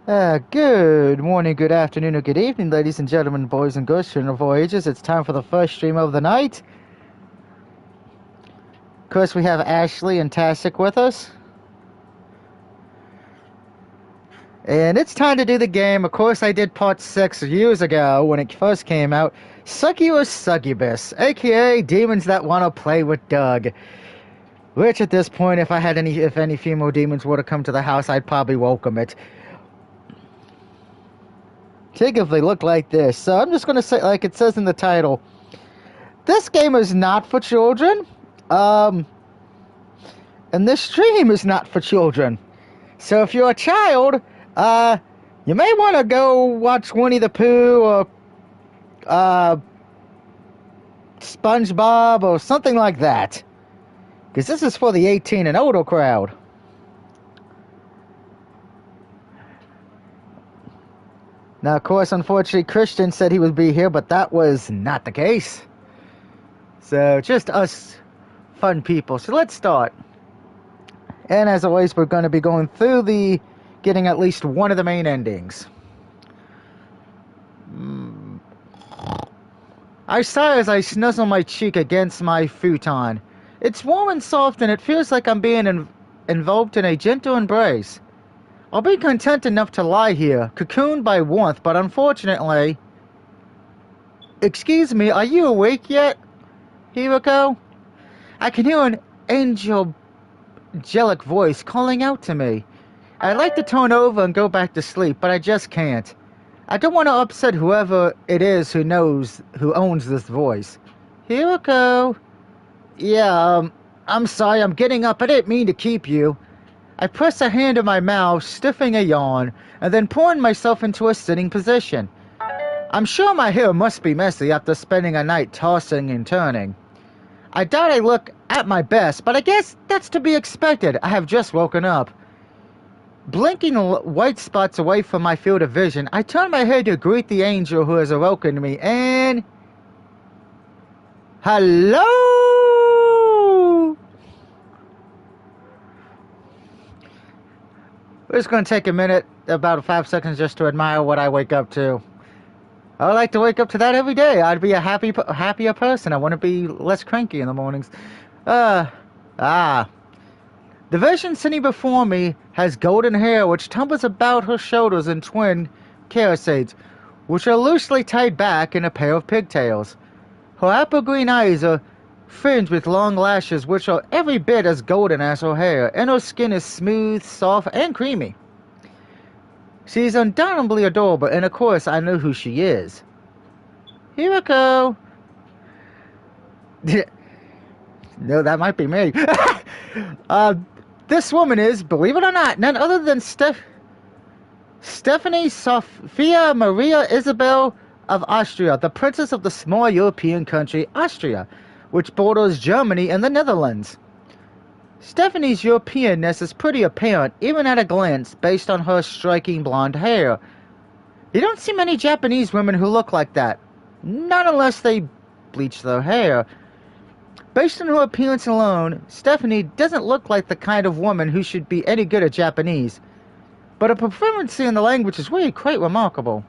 Good morning, good afternoon, or good evening, ladies and gentlemen, boys and girls, children of all ages. It's time for the first stream of the night. Of course, we have Ashley and Tastic with us. And it's time to do the game. Of course, I did part 6 years ago when it first came out. Sakura Succubus, aka Demons That Want to Play with Doug. Which at this point, if any female demons were to come to the house, I'd probably welcome it. Think if they look like this. So I'm just going to say, like it says in the title, this game is not for children. And this stream is not for children. So if you're a child, you may want to go watch Winnie the Pooh or SpongeBob or something like that. Because this is for the 18 and older crowd. Now, of course, unfortunately, Christian said he would be here, but that was not the case. So, just us fun people. So, let's start. And as always, we're going to be going through getting at least one of the main endings. I sigh as I snuzzle my cheek against my futon. It's warm and soft, and it feels like I'm being enveloped in a gentle embrace. I'll be content enough to lie here, cocooned by warmth, but unfortunately... Excuse me, are you awake yet, Hiroko? I can hear an angelic voice calling out to me. I'd like to turn over and go back to sleep, but I just can't. I don't want to upset whoever it is who owns this voice. Hiroko? Yeah, I'm sorry, I'm getting up. I didn't mean to keep you. I press a hand in my mouth, stiffing a yawn, and then pouring myself into a sitting position. I'm sure my hair must be messy after spending a night tossing and turning. I doubt I look at my best, but I guess that's to be expected. I have just woken up. Blinking white spots away from my field of vision, I turn my head to greet the angel who has awoken me, and... Hello! We're just going to take a minute, about 5 seconds, just to admire what I wake up to. I would like to wake up to that every day. I'd be a happier person. I want to be less cranky in the mornings. The vision sitting before me has golden hair which tumbles about her shoulders in twin caryatids, which are loosely tied back in a pair of pigtails. Her apple green eyes are fringed with long lashes which are every bit as golden as her hair, and her skin is smooth, soft, and creamy. She is undoubtedly adorable, and of course I know who she is. Hiroko! No, that might be me. This woman is, believe it or not, none other than Stephanie Sophia Maria Isabel of Austria, the princess of the small European country Austria, which borders Germany and the Netherlands. Stephanie's Europeanness is pretty apparent, even at a glance, based on her striking blonde hair. You don't see many Japanese women who look like that, not unless they bleach their hair. Based on her appearance alone, Stephanie doesn't look like the kind of woman who should be any good at Japanese, but her proficiency in the language is really quite remarkable.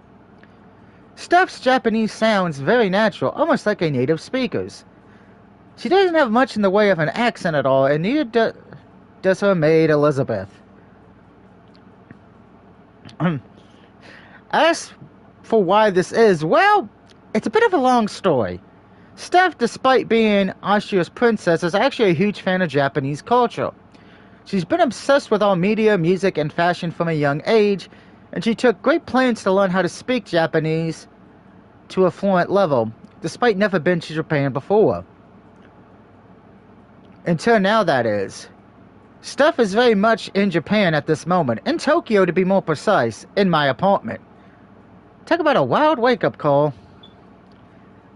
Steph's Japanese sounds very natural, almost like a native speaker's. She doesn't have much in the way of an accent at all, and neither does her maid, Elizabeth. As for why this is, well, it's a bit of a long story. Steph, despite being Austria's princess, is actually a huge fan of Japanese culture. She's been obsessed with all media, music, and fashion from a young age, and she took great pains to learn how to speak Japanese to a fluent level, despite never been to Japan before. Until now, that is. Steph is very much in Japan at this moment, in Tokyo to be more precise, in my apartment. Talk about a wild wake-up call.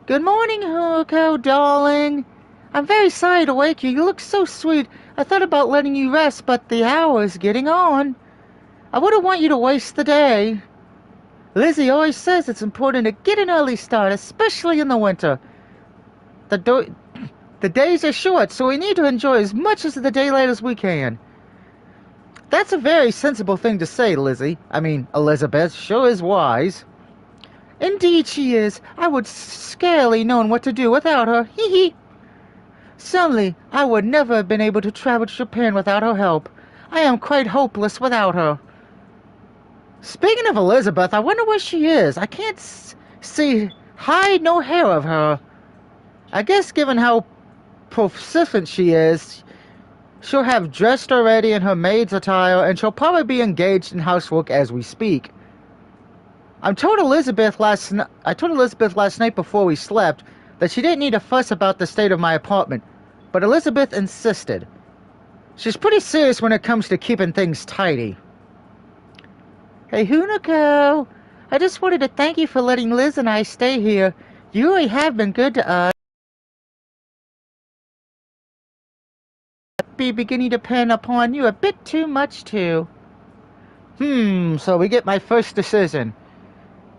Good morning, Hiroko, darling. I'm very sorry to wake you. You look so sweet. I thought about letting you rest, but the hour is getting on. I wouldn't want you to waste the day. Lizzie always says it's important to get an early start, especially in the winter. The days are short, so we need to enjoy as much of the daylight as we can. That's a very sensible thing to say, Lizzie. I mean, Elizabeth sure is wise. Indeed she is. I would scarcely known what to do without her. Hee hee. Certainly, I would never have been able to travel to Japan without her help. I am quite hopeless without her. Speaking of Elizabeth, I wonder where she is. I can't see hide nor hair of her. I guess given how proficient she is, she'll have dressed already in her maid's attire, and she'll probably be engaged in housework as we speak. I told Elizabeth last night before we slept that she didn't need to fuss about the state of my apartment, but Elizabeth insisted. She's pretty serious when it comes to keeping things tidy. Hey, Hunako, I just wanted to thank you for letting Liz and I stay here. You really have been good to us. Be beginning to depend upon you a bit too much, too. So we get my first decision.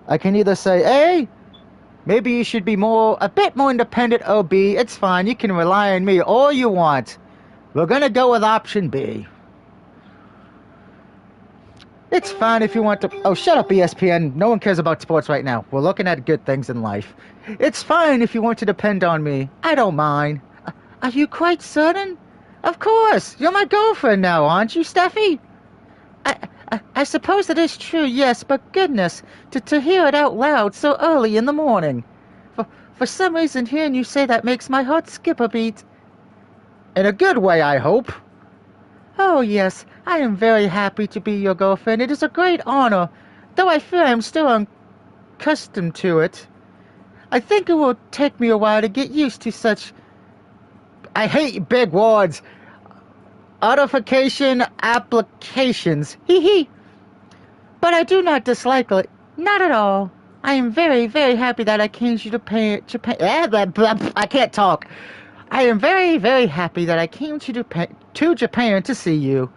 I can either say A, maybe you should be a bit more independent, or B, it's fine, you can rely on me all you want. We're gonna go with option B. It's fine if you want to... Oh, shut up, ESPN. No one cares about sports right now. We're looking at good things in life. It's fine if you want to depend on me. I don't mind. Are you quite certain? Of course. You're my girlfriend now, aren't you, Steffi? I suppose it is true, yes, but goodness, to hear it out loud so early in the morning. For some reason, hearing you say that makes my heart skip a beat. In a good way, I hope. Oh, yes, I am very happy to be your girlfriend. It is a great honor, though I fear I am still unaccustomed to it. I think it will take me a while to get used to such... I hate big words. Authentication applications. Hee hee. But I do not dislike it. Not at all. I am very, very happy that I came to Japan. I can't talk. I am very, very happy that I came to Japan to see you.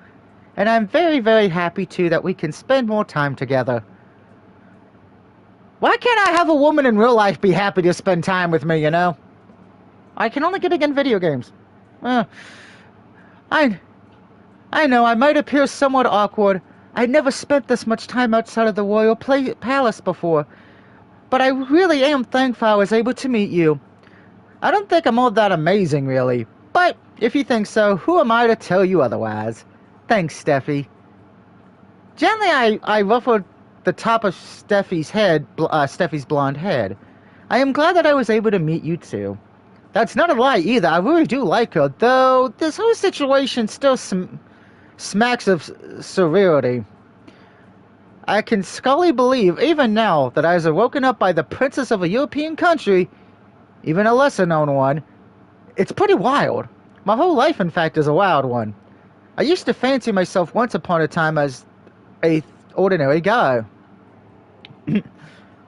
And I'm very, very happy, too, that we can spend more time together. Why can't I have a woman in real life be happy to spend time with me, you know? I can only get it in video games. I know, I might appear somewhat awkward. I'd never spent this much time outside of the royal palace before. But I really am thankful I was able to meet you. I don't think I'm all that amazing, really. But if you think so, who am I to tell you otherwise? Thanks, Steffi. Gently, I ruffled the top of Steffi's blonde head. I am glad that I was able to meet you, too. That's not a lie, either. I really do like her, though this whole situation still smacks of surreality. I can scarcely believe, even now, that I was woken up by the princess of a European country, even a lesser-known one. It's pretty wild. My whole life, in fact, is a wild one. I used to fancy myself once upon a time as a ordinary guy.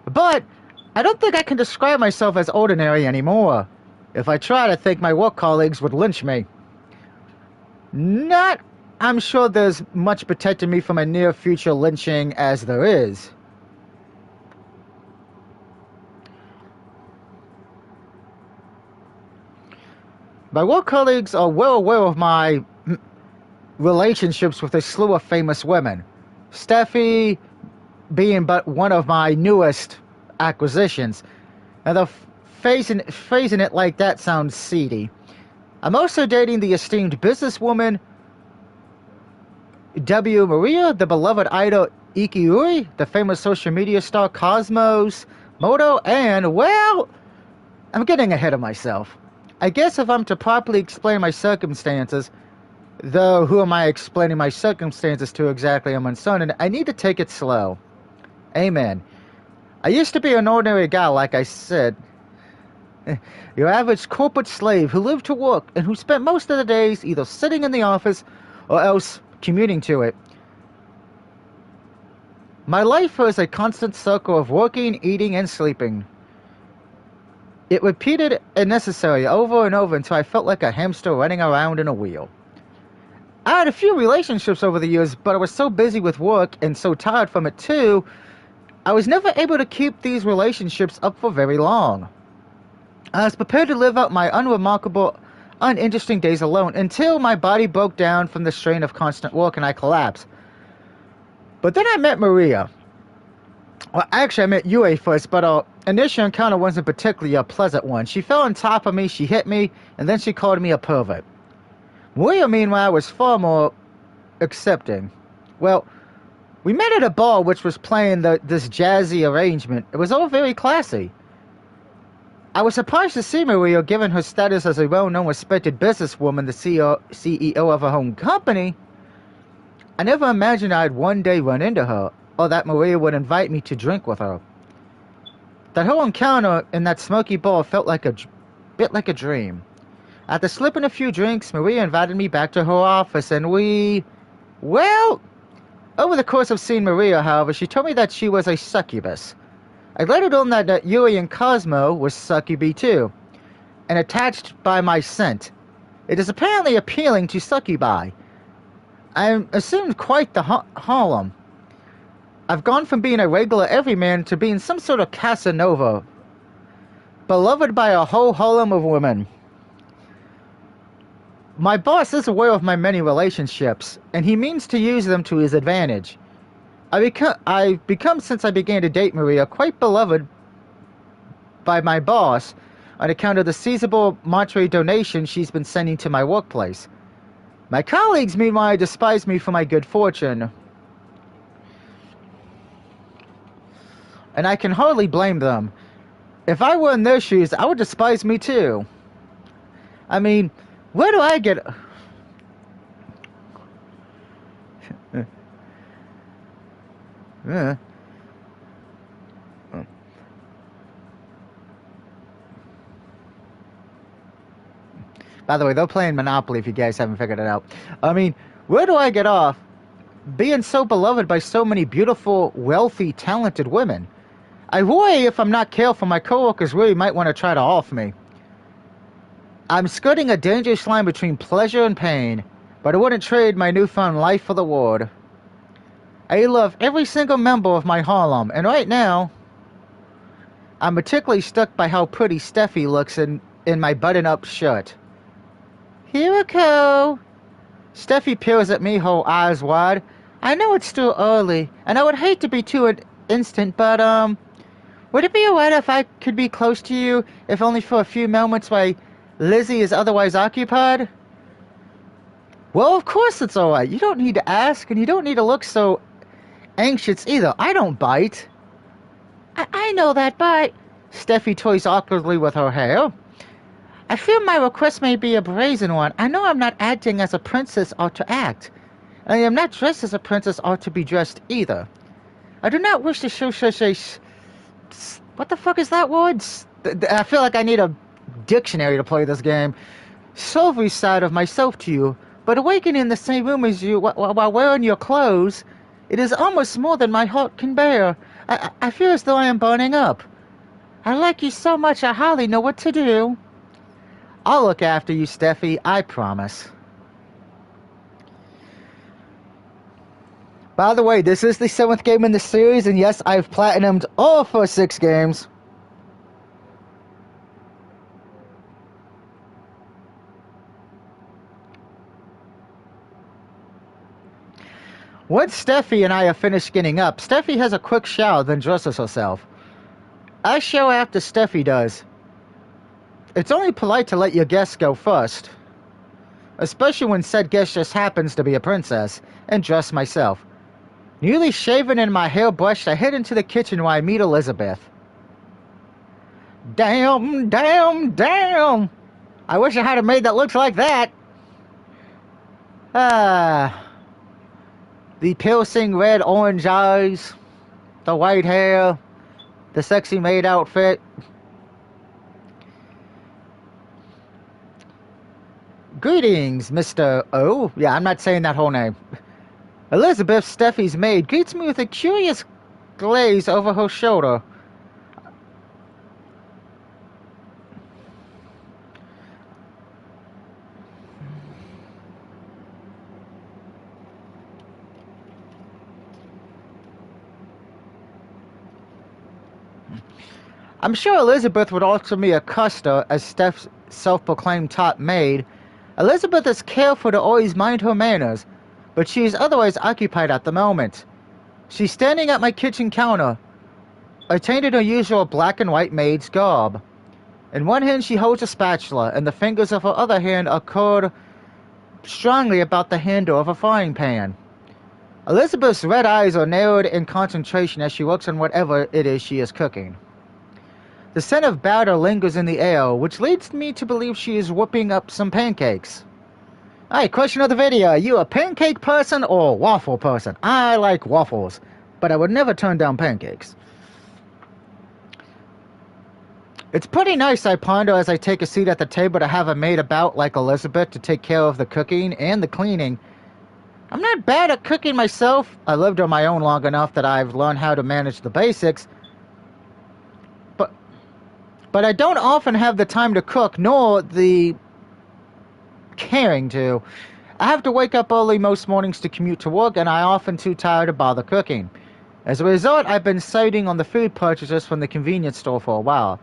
But I don't think I can describe myself as ordinary anymore. If I tried, I think my work colleagues would lynch me. I'm sure there's much protecting me from a near-future lynching as there is. My work colleagues are well aware of my relationships with a slew of famous women. Steffi being but one of my newest acquisitions. Now, phrasing it like that sounds seedy. I'm also dating the esteemed businesswoman W. Maria, the beloved idol Ikiuri, the famous social media star Cosmos Moto, and, well, I'm getting ahead of myself. I guess if I'm to properly explain my circumstances, though who am I explaining my circumstances to exactly, I'm uncertain, I need to take it slow. Amen. I used to be an ordinary guy, like I said. Your average corporate slave who lived to work and who spent most of the days either sitting in the office or else commuting to it. My life was a constant circle of working, eating, and sleeping. It repeated and necessary over and over until I felt like a hamster running around in a wheel. I had a few relationships over the years, but I was so busy with work and so tired from it too, I was never able to keep these relationships up for very long. I was prepared to live out my unremarkable uninteresting days alone until my body broke down from the strain of constant work and I collapsed. But then I met Maria. Well, actually, I met Yue first, but our initial encounter wasn't particularly a pleasant one. She fell on top of me, she hit me, and then she called me a pervert. Maria, meanwhile, was far more accepting. Well, we met at a bar which was playing this jazzy arrangement. It was all very classy. I was surprised to see Maria, given her status as a well-known respected businesswoman, the CEO of her home company. I never imagined I'd one day run into her, or that Maria would invite me to drink with her. That whole encounter in that smoky bar felt like a bit like a dream. After slipping a few drinks, Maria invited me back to her office, and well, over the course of seeing Maria, however, she told me that she was a succubus. I later learned that Yui and Cosmo were succubi too, and attached by my scent. It is apparently appealing to succubi. I assumed quite the harem. I've gone from being a regular everyman to being some sort of Casanova, beloved by a whole harem of women. My boss is aware of my many relationships, and he means to use them to his advantage. I've become, since I began to date Maria, quite beloved by my boss on account of the sizable monetary donation she's been sending to my workplace. My colleagues, meanwhile, despise me for my good fortune, and I can hardly blame them. If I were in their shoes, I would despise me too. I mean, where do I get... By the way, they're playing Monopoly if you guys haven't figured it out. I mean, where do I get off being so beloved by so many beautiful, wealthy, talented women? I worry if I'm not careful, my coworkers really might want to try to off me. I'm skirting a dangerous line between pleasure and pain, but I wouldn't trade my newfound life for the world. I love every single member of my harem, and right now, I'm particularly struck by how pretty Steffi looks in my button-up shirt. Hiroko! Steffi peers at me, her eyes wide. I know it's still early, and I would hate to be too instant, but, would it be alright if I could be close to you, if only for a few moments while Lizzie is otherwise occupied? Well, of course it's alright. You don't need to ask, and you don't need to look so anxious either. I don't bite. I know that, but... Steffi toys awkwardly with her hair. I fear my request may be a brazen one. I know I'm not acting as a princess ought to act. And I am not dressed as a princess ought to be dressed either. I do not wish to show such a... What the fuck is that word? I feel like I need a dictionary to play this game. Silvery side of myself to you, but awakening in the same room as you while wearing your clothes, it is almost more than my heart can bear. I feel as though I am burning up. I like you so much I hardly know what to do. I'll look after you, Steffi, I promise. By the way, this is the 7th game in the series, and yes, I've platinumed all first 6 games. Once Steffi and I have finished getting up, Steffi has a quick shower, then dresses herself. I show after Steffi does. It's only polite to let your guests go first, especially when said guest just happens to be a princess, and dress myself. Newly shaven and my hair brushed, I head into the kitchen where I meet Elizabeth. Damn, damn, damn! I wish I had a maid that looks like that! The piercing red-orange eyes, the white hair, the sexy maid outfit. Greetings, Mr. O. Yeah, I'm not saying that whole name. Elizabeth, Steffi's maid, greets me with a curious glaze over her shoulder. I'm sure Elizabeth would offer me a custard as self-proclaimed top maid, Elizabeth is careful to always mind her manners, but she is otherwise occupied at the moment. She's standing at my kitchen counter, attained in her usual black and white maid's garb. In one hand she holds a spatula, and the fingers of her other hand are curled strongly about the handle of a frying pan. Elizabeth's red eyes are narrowed in concentration as she works on whatever it is she is cooking. The scent of batter lingers in the air, which leads me to believe she is whipping up some pancakes. Alright, question of the video. Are you a pancake person or a waffle person? I like waffles, but I would never turn down pancakes. It's pretty nice, I ponder as I take a seat at the table, to have a maid about like Elizabeth to take care of the cooking and the cleaning. I'm not bad at cooking myself. I lived on my own long enough that I've learned how to manage the basics. But I don't often have the time to cook, nor the caring to. I have to wake up early most mornings to commute to work, and I'm often too tired to bother cooking. As a result, I've been sighting on the food purchases from the convenience store for a while.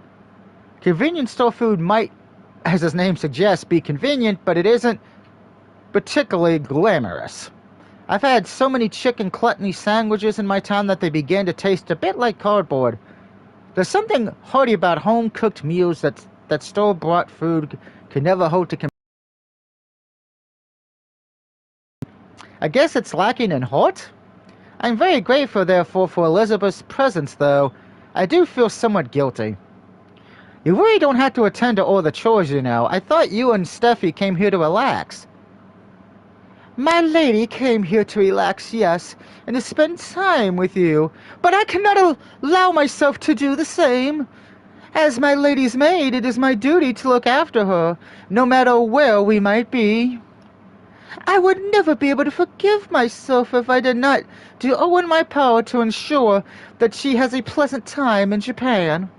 Convenience store food might, as its name suggests, be convenient, but it isn't particularly glamorous. I've had so many chicken gluttony sandwiches in my time that they began to taste a bit like cardboard. There's something hearty about home-cooked meals that store-bought food could never hope to compare. I guess it's lacking in heart? I'm very grateful, therefore, for Elizabeth's presence, though I do feel somewhat guilty. You really don't have to attend to all the chores, you know. I thought you and Steffi came here to relax. My lady came here to relax, yes, and to spend time with you, but I cannot allow myself to do the same. As my lady's maid, it is my duty to look after her, no matter where we might be. I would never be able to forgive myself if I did not do all in my power to ensure that she has a pleasant time in Japan.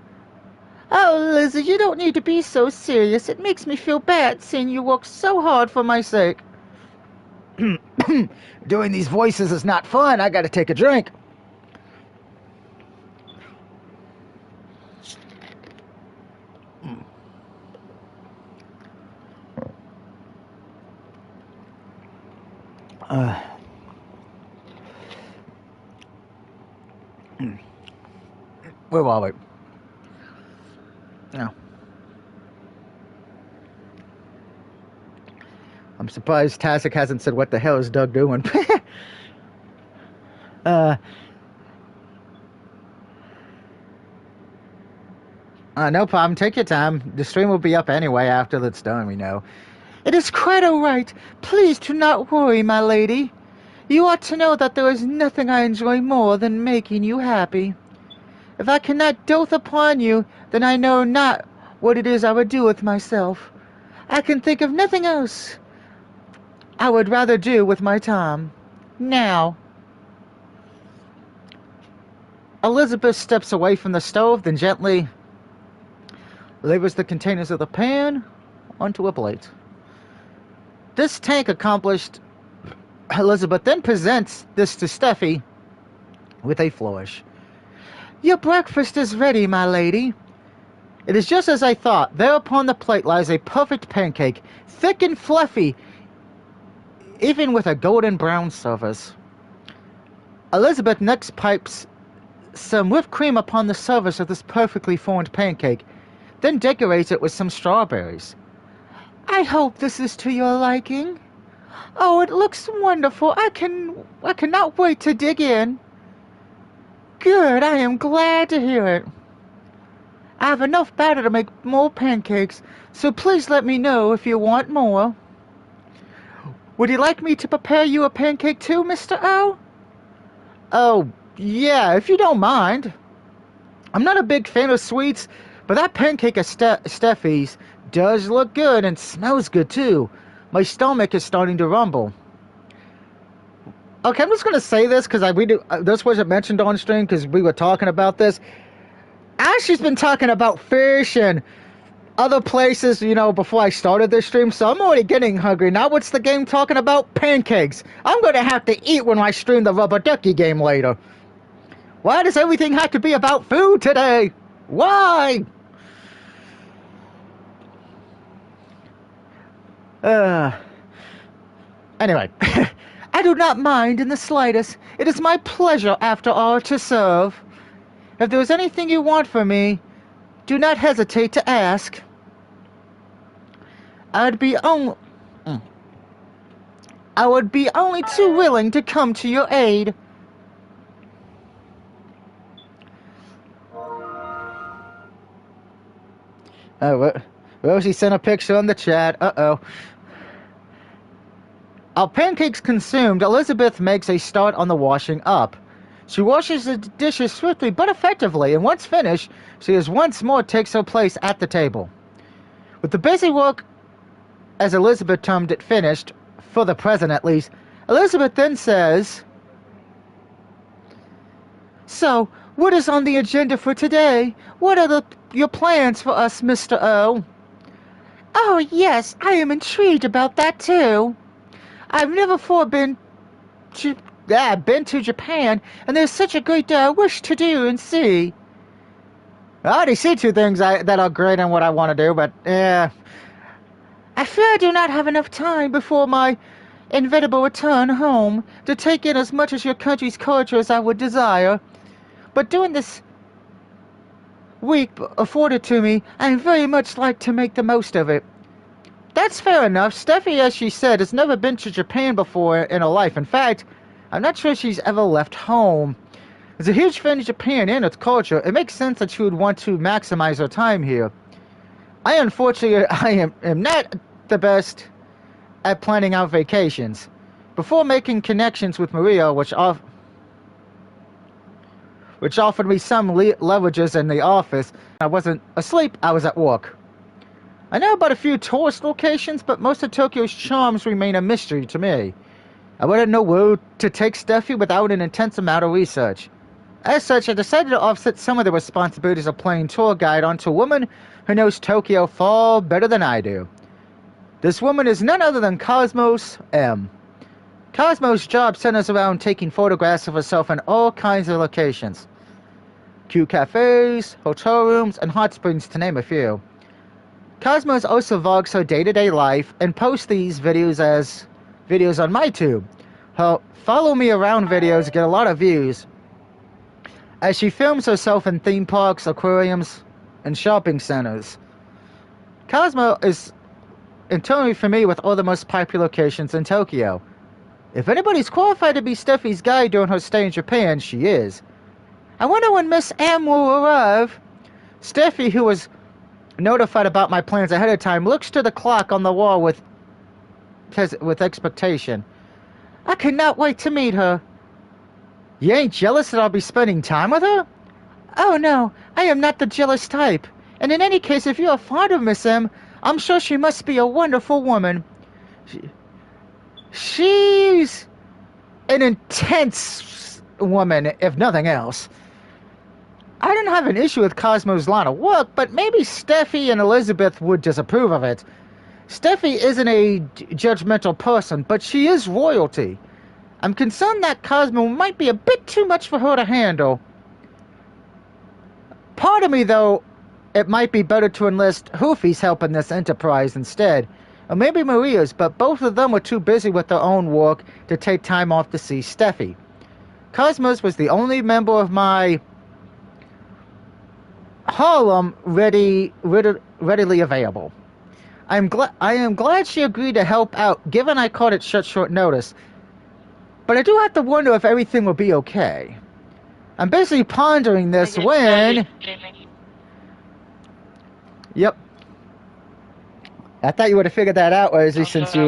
Oh, Lizzie, you don't need to be so serious. It makes me feel bad seeing you work so hard for my sake. Doing these voices is not fun. I gotta take a drink. Where are we? No. I'm surprised Tasik hasn't said, what the hell is Doug doing? No problem. Take your time. The stream will be up anyway after it's done, we know. It is quite all right. Please do not worry, my lady. You ought to know that there is nothing I enjoy more than making you happy. If I cannot dote upon you, then I know not what it is I would do with myself. I can think of nothing else I would rather do with my time. Now. Elizabeth steps away from the stove, then gently levers the containers of the pan onto a plate. This tank accomplished, Elizabeth then presents this to Steffi with a flourish. Your breakfast is ready, my lady. It is just as I thought. There upon the plate lies a perfect pancake, thick and fluffy, even with a golden brown surface. Elizabeth next pipes some whipped cream upon the surface of this perfectly formed pancake, then decorates it with some strawberries. I hope this is to your liking. Oh, it looks wonderful. I cannot wait to dig in. Good, I am glad to hear it. I have enough batter to make more pancakes, so please let me know if you want more. Would you like me to prepare you a pancake too, Mr. O? Oh, yeah, if you don't mind. I'm not a big fan of sweets, but that pancake of Steffi's does look good and smells good too. My stomach is starting to rumble. Okay, I'm just going to say this because this wasn't mentioned on stream because we were talking about this. Ashley's been talking about fish and other places, you know, before I started this stream, so I'm already getting hungry. Now what's the game talking about? Pancakes. I'm going to have to eat when I stream the Rubber Ducky game later. Why does everything have to be about food today? Why? Uh, anyway, I do not mind in the slightest. It is my pleasure, after all, to serve. If there is anything you want from me, do not hesitate to ask. I'd be only... I would be only too willing to come to your aid. Oh, Rosie sent a picture on the chat. Uh-oh. Our pancakes consumed, Elizabeth makes a start on the washing up. She washes the dishes swiftly but effectively, and once finished, she once more takes her place at the table. With the busy work, as Elizabeth termed it, finished, for the present at least, Elizabeth then says, "So, what is on the agenda for today? What are your plans for us, Mr. O?" "Oh, yes, I am intrigued about that, too. I've never before been to Japan, and there's such a great deal I wish to do and see." I already see two things that are great in what I want to do, but, I fear I do not have enough time before my inevitable return home to take in as much of your country's culture as I would desire. But during this week afforded to me, I very much like to make the most of it. That's fair enough. Steffi, as she said, has never been to Japan before in her life. In fact, I'm not sure she's ever left home. As a huge fan of Japan and its culture, it makes sense that she would want to maximize her time here. Unfortunately, I am not the best at planning out vacations. Before making connections with Maria, which offered me some leverages in the office, I wasn't asleep, I was at work. I know about a few tourist locations, but most of Tokyo's charms remain a mystery to me. I wouldn't know where to take Steffi without an intense amount of research. As such, I decided to offset some of the responsibilities of playing tour guide onto a woman who knows Tokyo far better than I do. This woman is none other than Cosmos M. Cosmos' job centers around taking photographs of herself in all kinds of locations. Cute cafes, hotel rooms, and hot springs, to name a few. Cosmos also vlogs her day-to-day life and posts these videos as videos on MyTube. Her follow me around videos get a lot of views, as she films herself in theme parks, aquariums, and shopping centers. Cosmo is entirely familiar with all the most popular locations in Tokyo. If anybody's qualified to be Steffi's guide during her stay in Japan, she is. I wonder when Miss M will arrive. Steffi, who was notified about my plans ahead of time, looks to the clock on the wall with expectation. I cannot wait to meet her. You ain't jealous that I'll be spending time with her? Oh no, I am not the jealous type. And in any case, if you are fond of Miss M, I'm sure she must be a wonderful woman. She's an intense woman, if nothing else. I didn't have an issue with Cosmo's line of work, but maybe Steffi and Elizabeth would disapprove of it. Steffi isn't a judgmental person, but she is royalty. I'm concerned that Cosmo might be a bit too much for her to handle. Part of me, though, it might be better to enlist Hoofy's help in this enterprise instead. Or maybe Maria's, but both of them were too busy with their own work to take time off to see Steffi. Cosmos was the only member of my harem readily available. I am glad she agreed to help out, given I caught it short notice. But I do have to wonder if everything will be okay. I'm busy pondering this when... Yep. I thought you would have figured that out, Rosie, since you...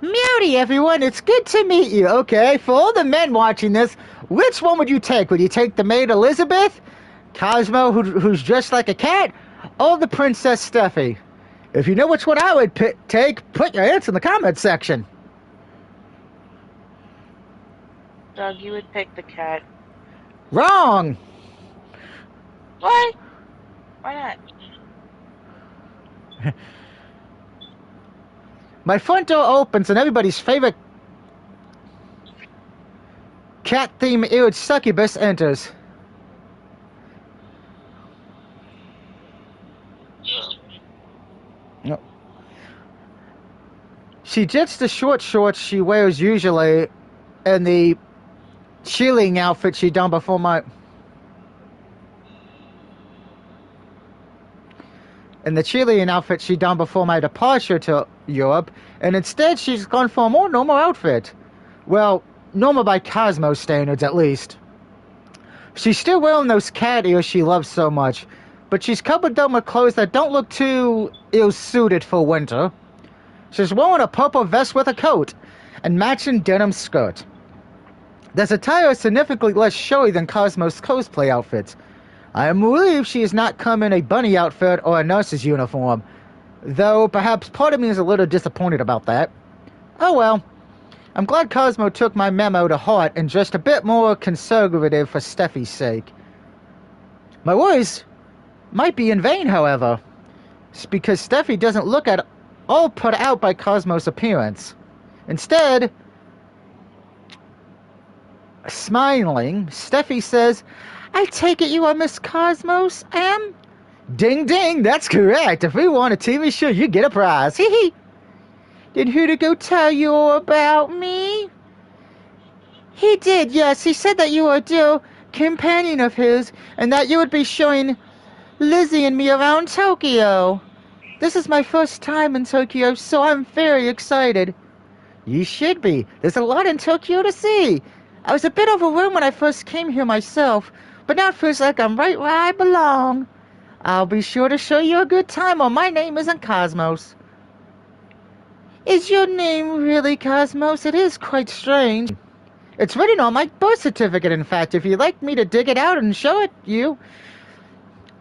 Meowdy, everyone, it's good to meet you, okay? For all the men watching this, which one would you take? Would you take the maid Elizabeth, Cosmo, who's dressed like a cat, or the Princess Steffi? If you know which one I would take, put your answer in the comment section. Doug, you would pick the cat. Wrong! What? Why not? My front door opens and everybody's favorite cat-themed succubus enters. No. She ditched the short shorts she wears usually and the cheerleading outfit she done before my... In the cheerleading outfit she done before my departure to Europe, and instead she's gone for a more normal outfit. Well, normal by Cosmo standards, at least. She's still wearing those cat ears she loves so much, but she's covered them with clothes that don't look too ill-suited for winter. She's wearing a purple vest with a coat, and matching denim skirt. This attire is significantly less showy than Cosmo's cosplay outfits. I am relieved she has not come in a bunny outfit or a nurse's uniform, though perhaps part of me is a little disappointed about that. Oh well. I'm glad Cosmo took my memo to heart and dressed a bit more conservative for Steffi's sake. My worries might be in vain, however. It's because Steffi doesn't look at all put out by Cosmo's appearance. Instead, smiling, Steffi says, I take it you are Miss Cosmos, am? Ding ding, that's correct. If we won a TV show, you get a prize. Hee hee. Did Hudigo tell you about me? He did, yes. He said that you were a dear companion of his, and that you would be showing Lizzie and me around Tokyo. This is my first time in Tokyo, so I'm very excited. You should be. There's a lot in Tokyo to see. I was a bit overwhelmed when I first came here myself, but now it feels like I'm right where I belong. I'll be sure to show you a good time, or my name isn't Cosmos. Is your name really Cosmos? It is quite strange. It's written on my birth certificate, in fact, if you'd like me to dig it out and show it you.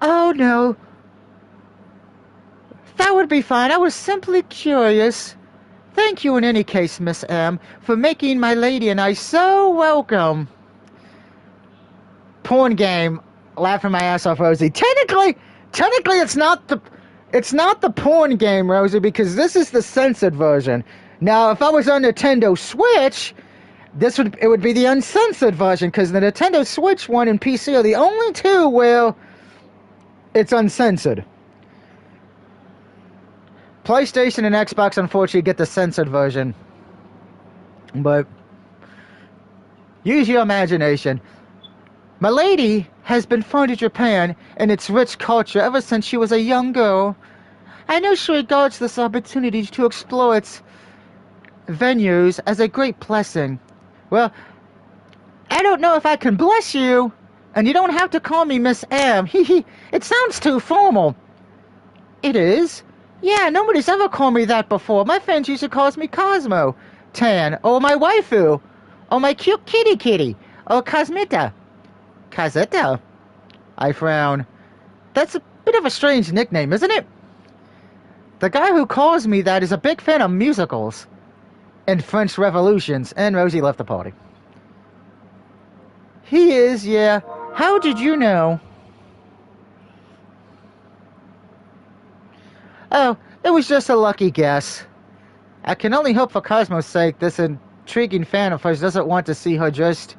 Oh, no. That would be fine. I was simply curious. Thank you in any case, Miss M, for making my lady and I so welcome. Porn game. Laughing my ass off, Rosie. Technically, it's not the porn game, Rosie, because this is the censored version. Now, if I was on Nintendo Switch, it would be the uncensored version, because the Nintendo Switch one and PC are the only two where it's uncensored. PlayStation and Xbox, unfortunately, get the censored version. But use your imagination. My lady has been fond of Japan and its rich culture ever since she was a young girl. I know she regards this opportunity to explore its venues as a great blessing. Well, I don't know if I can bless you, and you don't have to call me Miss M. It sounds too formal. It is. Yeah, nobody's ever called me that before. My friends usually calls me Cosmo, Tan, or my waifu, or my cute kitty, or Cosmita. Cosetta? I frown. That's a bit of a strange nickname, isn't it? The guy who calls me that is a big fan of musicals and French revolutions, and Rosie left the party. He is, yeah. How did you know? Oh, it was just a lucky guess. I can only hope for Cosmo's sake this intriguing fan of hers doesn't want to see her dressed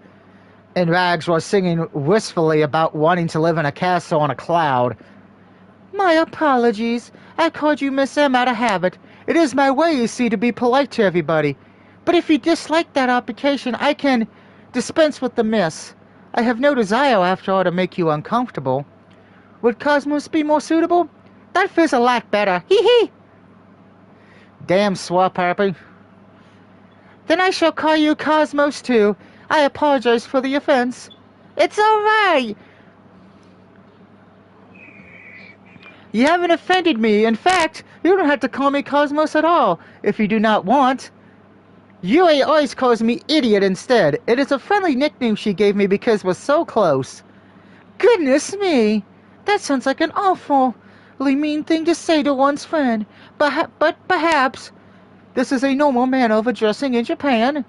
in rags while singing wistfully about wanting to live in a castle on a cloud. My apologies. I called you Miss M out of habit. It is my way, you see, to be polite to everybody. But if you dislike that application, I can dispense with the miss. I have no desire, after all, to make you uncomfortable. Would Cosmos be more suitable? That feels a lot better. Hee hee. Damn swap happy. Then I shall call you Cosmos too. I apologize for the offense. It's all right. You haven't offended me. In fact, you don't have to call me Cosmos at all, if you do not want. Yui always calls me Idiot instead. It is a friendly nickname she gave me because we're so close. Goodness me. That sounds like an awfully mean thing to say to one's friend. But perhaps this is a normal manner of addressing in Japan.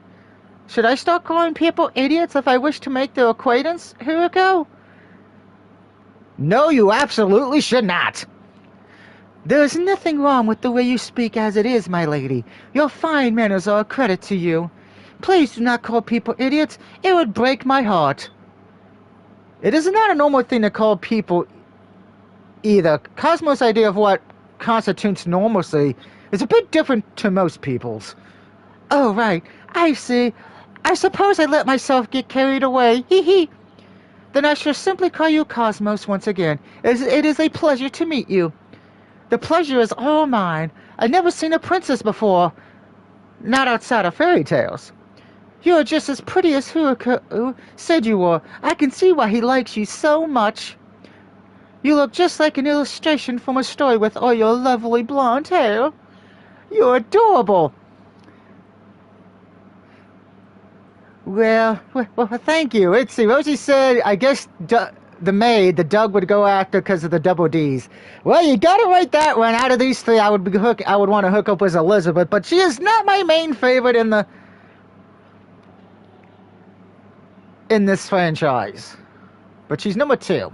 Should I start calling people idiots if I wish to make their acquaintance, Hiroko? No, you absolutely should not. There is nothing wrong with the way you speak as it is, my lady. Your fine manners are a credit to you. Please do not call people idiots. It would break my heart. It is not a normal thing to call people either. Cosmo's idea of what constitutes normalcy is a bit different to most people's. Oh, right. I see. I suppose I let myself get carried away. Hee hee. Then I shall simply call you Cosmos once again. It is a pleasure to meet you. The pleasure is all mine. I've never seen a princess before. Not outside of fairy tales. You are just as pretty as who said you were. I can see why he likes you so much. You look just like an illustration from a story with all your lovely blonde hair. You're adorable. Well, thank you. Let's see. Rosie said, I guess the maid, the Doug would go after because of the double D's. Well, you got to write that one. Out of these three, I would want to hook up with Elizabeth, but she is not my main favorite in this franchise. But she's number 2.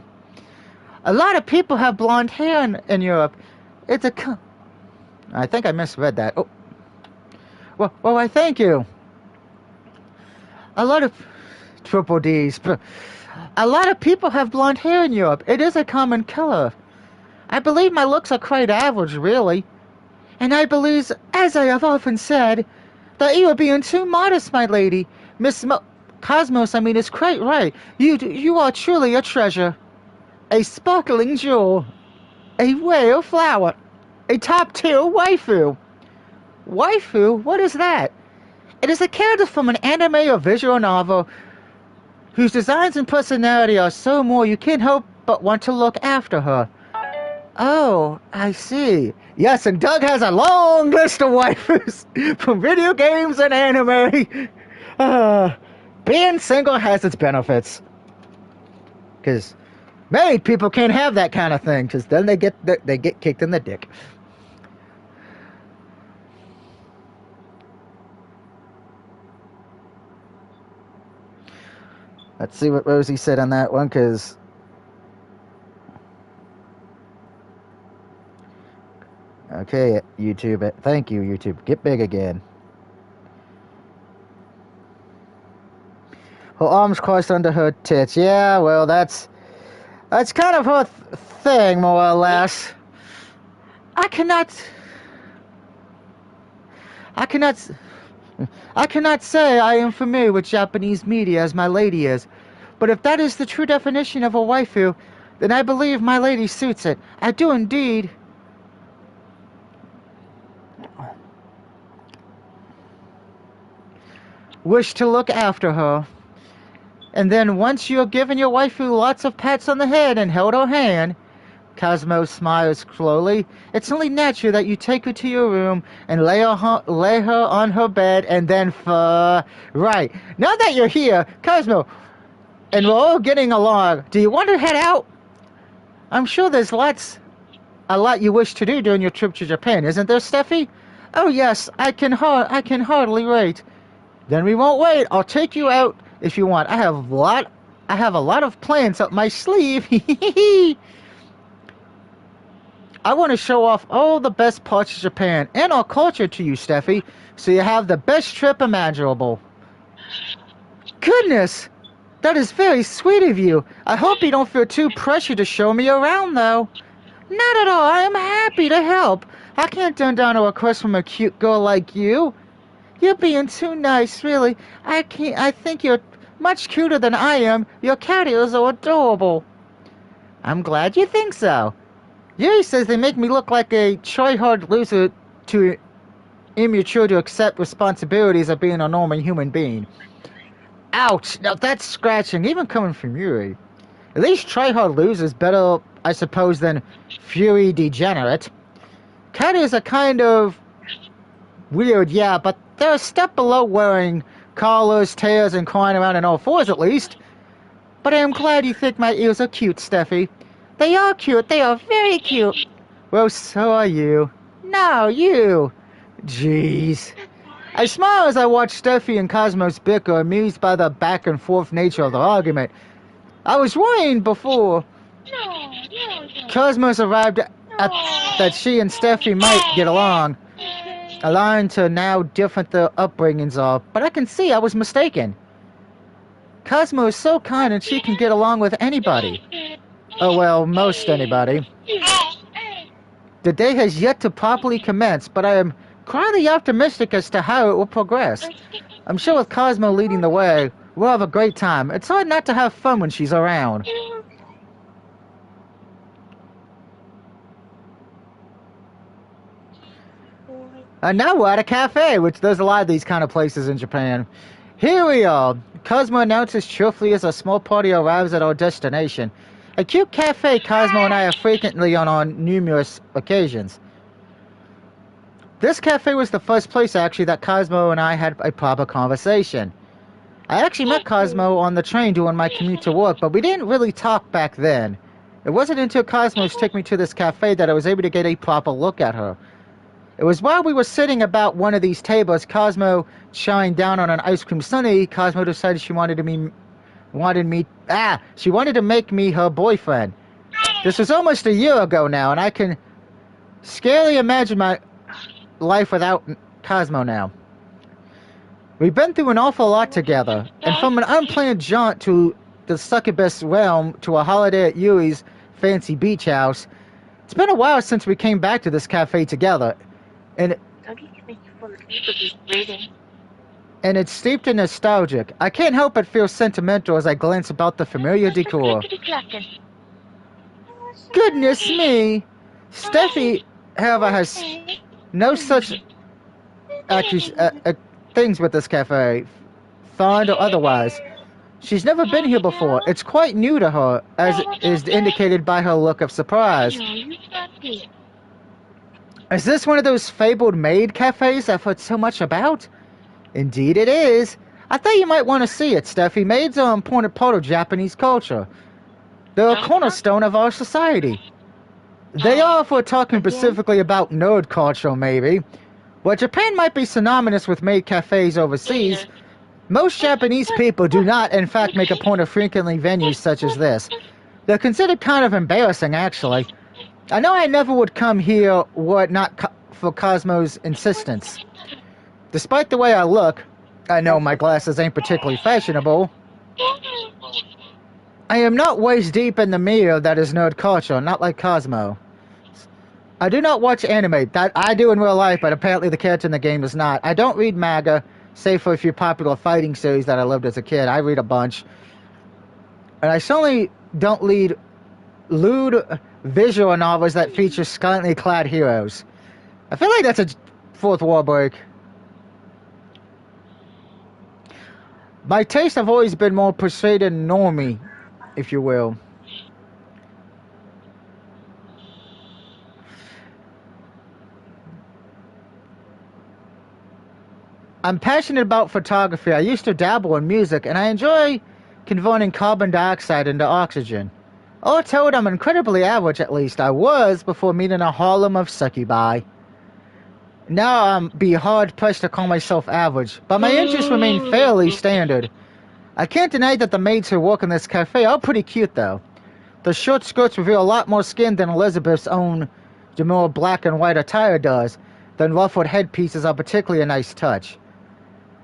A lot of people have blonde hair in Europe. It's I think I misread that. Oh. Well, I thank you. A lot of triple D's. A lot of people have blonde hair in Europe. It is a common color. I believe my looks are quite average, really. And I believe, as I have often said, that you are being too modest, my lady. Cosmos, is quite right. You are truly a treasure. A sparkling jewel. A rare flower. A top-tier waifu. Waifu? What is that? It is a character from an anime or visual novel whose designs and personality are so more you can't help but want to look after her. Oh, I see. Yes, and Doug has a long list of waifus from video games and anime. Being single has its benefits. Because married people can't have that kind of thing, because then they get kicked in the dick. Let's see what Rosie said on that one, because... Okay, YouTube. Thank you, YouTube. Get big again. Her arms crossed under her tits. Yeah, well, that's kind of her thing, more or less. I cannot say I am familiar with Japanese media as my lady is, but if that is the true definition of a waifu, then I believe my lady suits it. I do indeed. Wish to look after her. And then once you have given your waifu lots of pats on the head and held her hand, Cosmos smiles slowly, it's only natural that you take her to your room and lay her on her bed and then right. Now that you're here, Cosmo, and we're all getting along, do you want to head out? I'm sure there's a lot you wish to do during your trip to Japan, isn't there, Steffi? Oh yes, I can hardly wait. Then we won't wait. I'll take you out if you want. I have a lot of plans up my sleeve. I want to show off all the best parts of Japan and our culture to you, Steffi, so you have the best trip imaginable. Goodness, that is very sweet of you. I hope you don't feel too pressured to show me around, though. Not at all. I am happy to help. I can't turn down a request from a cute girl like you. You're being too nice, really. I think you're much cuter than I am. Your cat ears are adorable. I'm glad you think so. Yuri says they make me look like a try-hard loser too immature to accept responsibilities of being a normal human being. Ouch! Now that's scratching, even coming from Yuri. At least try-hard loser is better, I suppose, than Fury degenerate. Cat ears are kind of weird, yeah, but they're a step below wearing collars, tails, and crawling around on all fours at least. But I am glad you think my ears are cute, Steffi. They are cute. They are very cute. Well, so are you. No, you. Jeez. I smile as I watch Steffi and Cosmos bicker, amused by the back and forth nature of the argument. I was worrying before Cosmos arrived that she and Steffi might get along, aligned to now different their upbringings are, but I can see I was mistaken. Cosmo is so kind and she can get along with anybody. Oh well, most anybody. The day has yet to properly commence, but I am quietly optimistic as to how it will progress. I'm sure with Cosmo leading the way, we'll have a great time. It's hard not to have fun when she's around. And now we're at a cafe, which there's a lot of these kind of places in Japan. Here we are. Cosmo announces cheerfully as a small party arrives at our destination. A cute cafe Cosmo and I have frequently on numerous occasions. This cafe was the first place, actually, that Cosmo and I had a proper conversation. I actually met Cosmo on the train during my commute to work, but we didn't really talk back then. It wasn't until Cosmos took me to this cafe that I was able to get a proper look at her. It was while we were sitting about one of these tables, Cosmo chowing down on an ice cream sundae, Cosmo decided she wanted to make me her boyfriend. This was almost a year ago now, and I can scarcely imagine my life without Cosmo now. We've been through an awful lot together, and from an unplanned jaunt to the Succubus realm to a holiday at Yuri's fancy beach house, it's been a while since we came back to this cafe together, and it's steeped in nostalgic. I can't help but feel sentimental as I glance about the familiar decor. Goodness me! Steffi, however, has no such things with this cafe, fond or otherwise. She's never been here before. It's quite new to her, as is indicated by her look of surprise. Is this one of those fabled maid cafes I've heard so much about? Indeed it is. I thought you might want to see it, Steffi. Maids are an important part of Japanese culture. They're a cornerstone of our society. They are, if we're talking specifically about nerd culture, maybe. While Japan might be synonymous with maid cafes overseas, most Japanese people do not, in fact, make a point of frequently venues such as this. They're considered kind of embarrassing, actually. I know I never would come here were it not for Cosmo's insistence. Despite the way I look, I know my glasses ain't particularly fashionable. I am not waist deep in the mirror that is nerd culture, not like Cosmo. I do not watch anime. That I do in real life, but apparently the character in the game does not. I don't read manga, save for a few popular fighting series that I loved as a kid. I read a bunch. And I certainly don't read lewd visual novels that feature scantily clad heroes. I feel like that's a fourth wall break. My tastes have always been more persuaded normie, if you will. I'm passionate about photography. I used to dabble in music, and I enjoy converting carbon dioxide into oxygen. All told, I'm incredibly average, at least I was, before meeting a harem of succubi. Now I'm be hard-pressed to call myself average, but my interests remain fairly standard. I can't deny that the maids who work in this cafe are pretty cute, though. The short skirts reveal a lot more skin than Elizabeth's own demure black and white attire does. The ruffled headpieces are particularly a nice touch.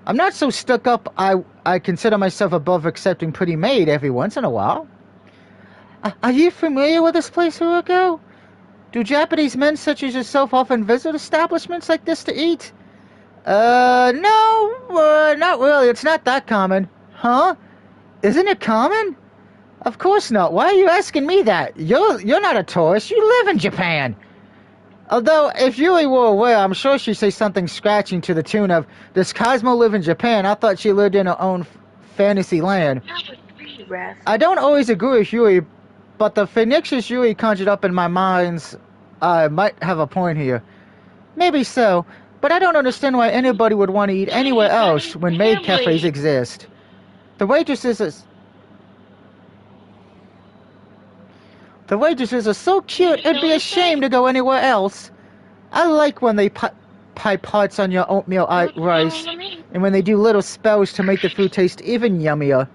I'm not so stuck up I consider myself above accepting pretty maid every once in a while. Are you familiar with this place, Hiroko? Do Japanese men such as yourself often visit establishments like this to eat? No, not really. It's not that common. Huh? Isn't it common? Of course not. Why are you asking me that? You're not a tourist. You live in Japan. Although, if Yuri were aware, I'm sure she'd say something scratching to the tune of, "Does Cosmo live in Japan? I thought she lived in her own fantasy land." I don't always agree with Yuri, but the fictitious Yuri conjured up in my minds might have a point here. Maybe so, but I don't understand why anybody would want to eat anywhere else when maid cafes exist. The waitresses are so cute, it'd be a shame to go anywhere else. I like when they pipe hearts on your oatmeal rice, and when they do little spells to make the food taste even yummier.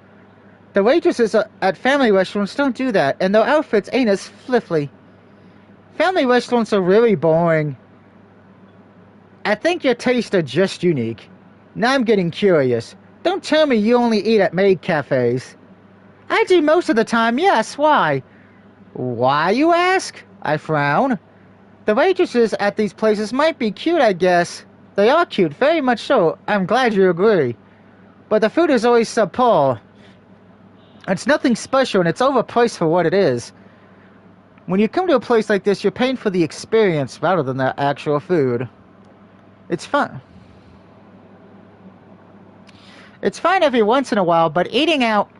The waitresses at family restaurants don't do that, and their outfits ain't as fliffly. Family restaurants are really boring. I think your tastes are just unique. Now I'm getting curious. Don't tell me you only eat at maid cafes. I do most of the time, yes. Why? Why, you ask? I frown. The waitresses at these places might be cute, I guess. They are cute, very much so. I'm glad you agree. But the food is always subpar. It's nothing special, and it's overpriced for what it is. When you come to a place like this, you're paying for the experience rather than the actual food. It's fun. It's fine every once in a while, but eating out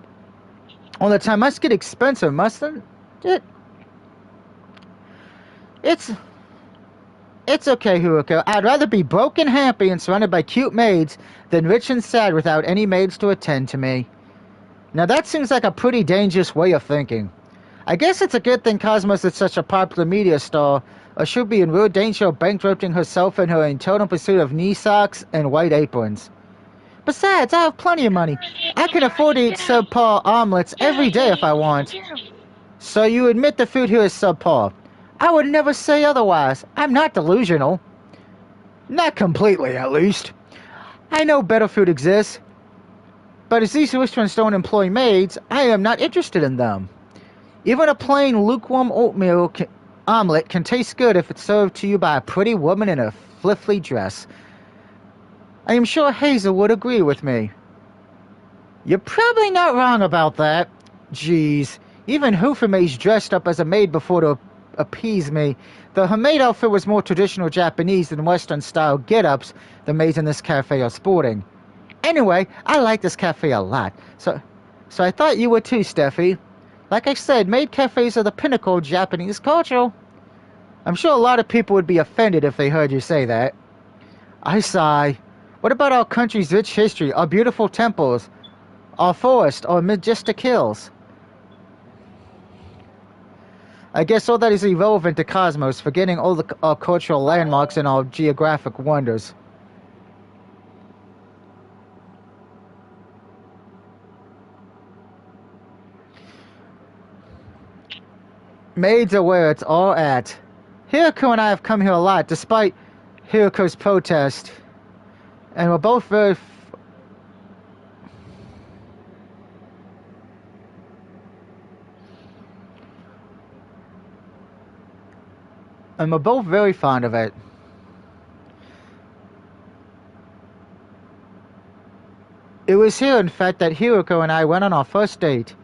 all the time must get expensive, mustn't it? It's okay, Huruko. I'd rather be broke and happy and surrounded by cute maids than rich and sad without any maids to attend to me. Now that seems like a pretty dangerous way of thinking. I guess it's a good thing Cosmos is such a popular media star, or she'll be in real danger of bankrupting herself in her eternal pursuit of knee socks and white aprons. Besides, I have plenty of money. I can afford to eat subpar omelets every day if I want. So you admit the food here is subpar. I would never say otherwise. I'm not delusional. Not completely, at least. I know better food exists. But as these restaurants don't employ maids, I am not interested in them. Even a plain lukewarm oatmeal omelet can taste good if it's served to you by a pretty woman in a fluffy dress. I am sure Hazel would agree with me. You're probably not wrong about that. Jeez, even Hufumei's dressed up as a maid before to appease me, though her maid outfit was more traditional Japanese than Western-style get-ups the maids in this cafe are sporting. Anyway, I like this cafe a lot, so I thought you would too, Steffi. Like I said, maid cafes are the pinnacle of Japanese culture. I'm sure a lot of people would be offended if they heard you say that. I sigh. What about our country's rich history, our beautiful temples, our forests, our majestic hills? I guess all that is irrelevant to Cosmos, forgetting all our cultural landmarks and our geographic wonders. Maids are where it's all at. Hiroko and I have come here a lot, despite Hiroko's protest. And we're both very fond of it. It was here, in fact, that Hiroko and I went on our first date.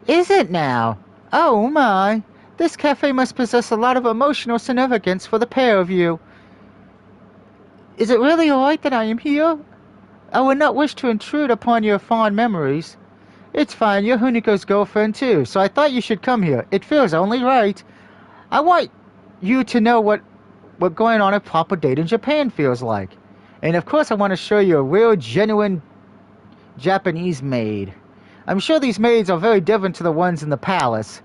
Is it now? Oh my! This cafe must possess a lot of emotional significance for the pair of you. Is it really alright that I am here? I would not wish to intrude upon your fond memories. It's fine, you're Huniko's girlfriend too, so I thought you should come here. It feels only right. I want you to know what going on a proper date in Japan feels like. And of course I want to show you a real, genuine Japanese maid. I'm sure these maids are very different to the ones in the palace.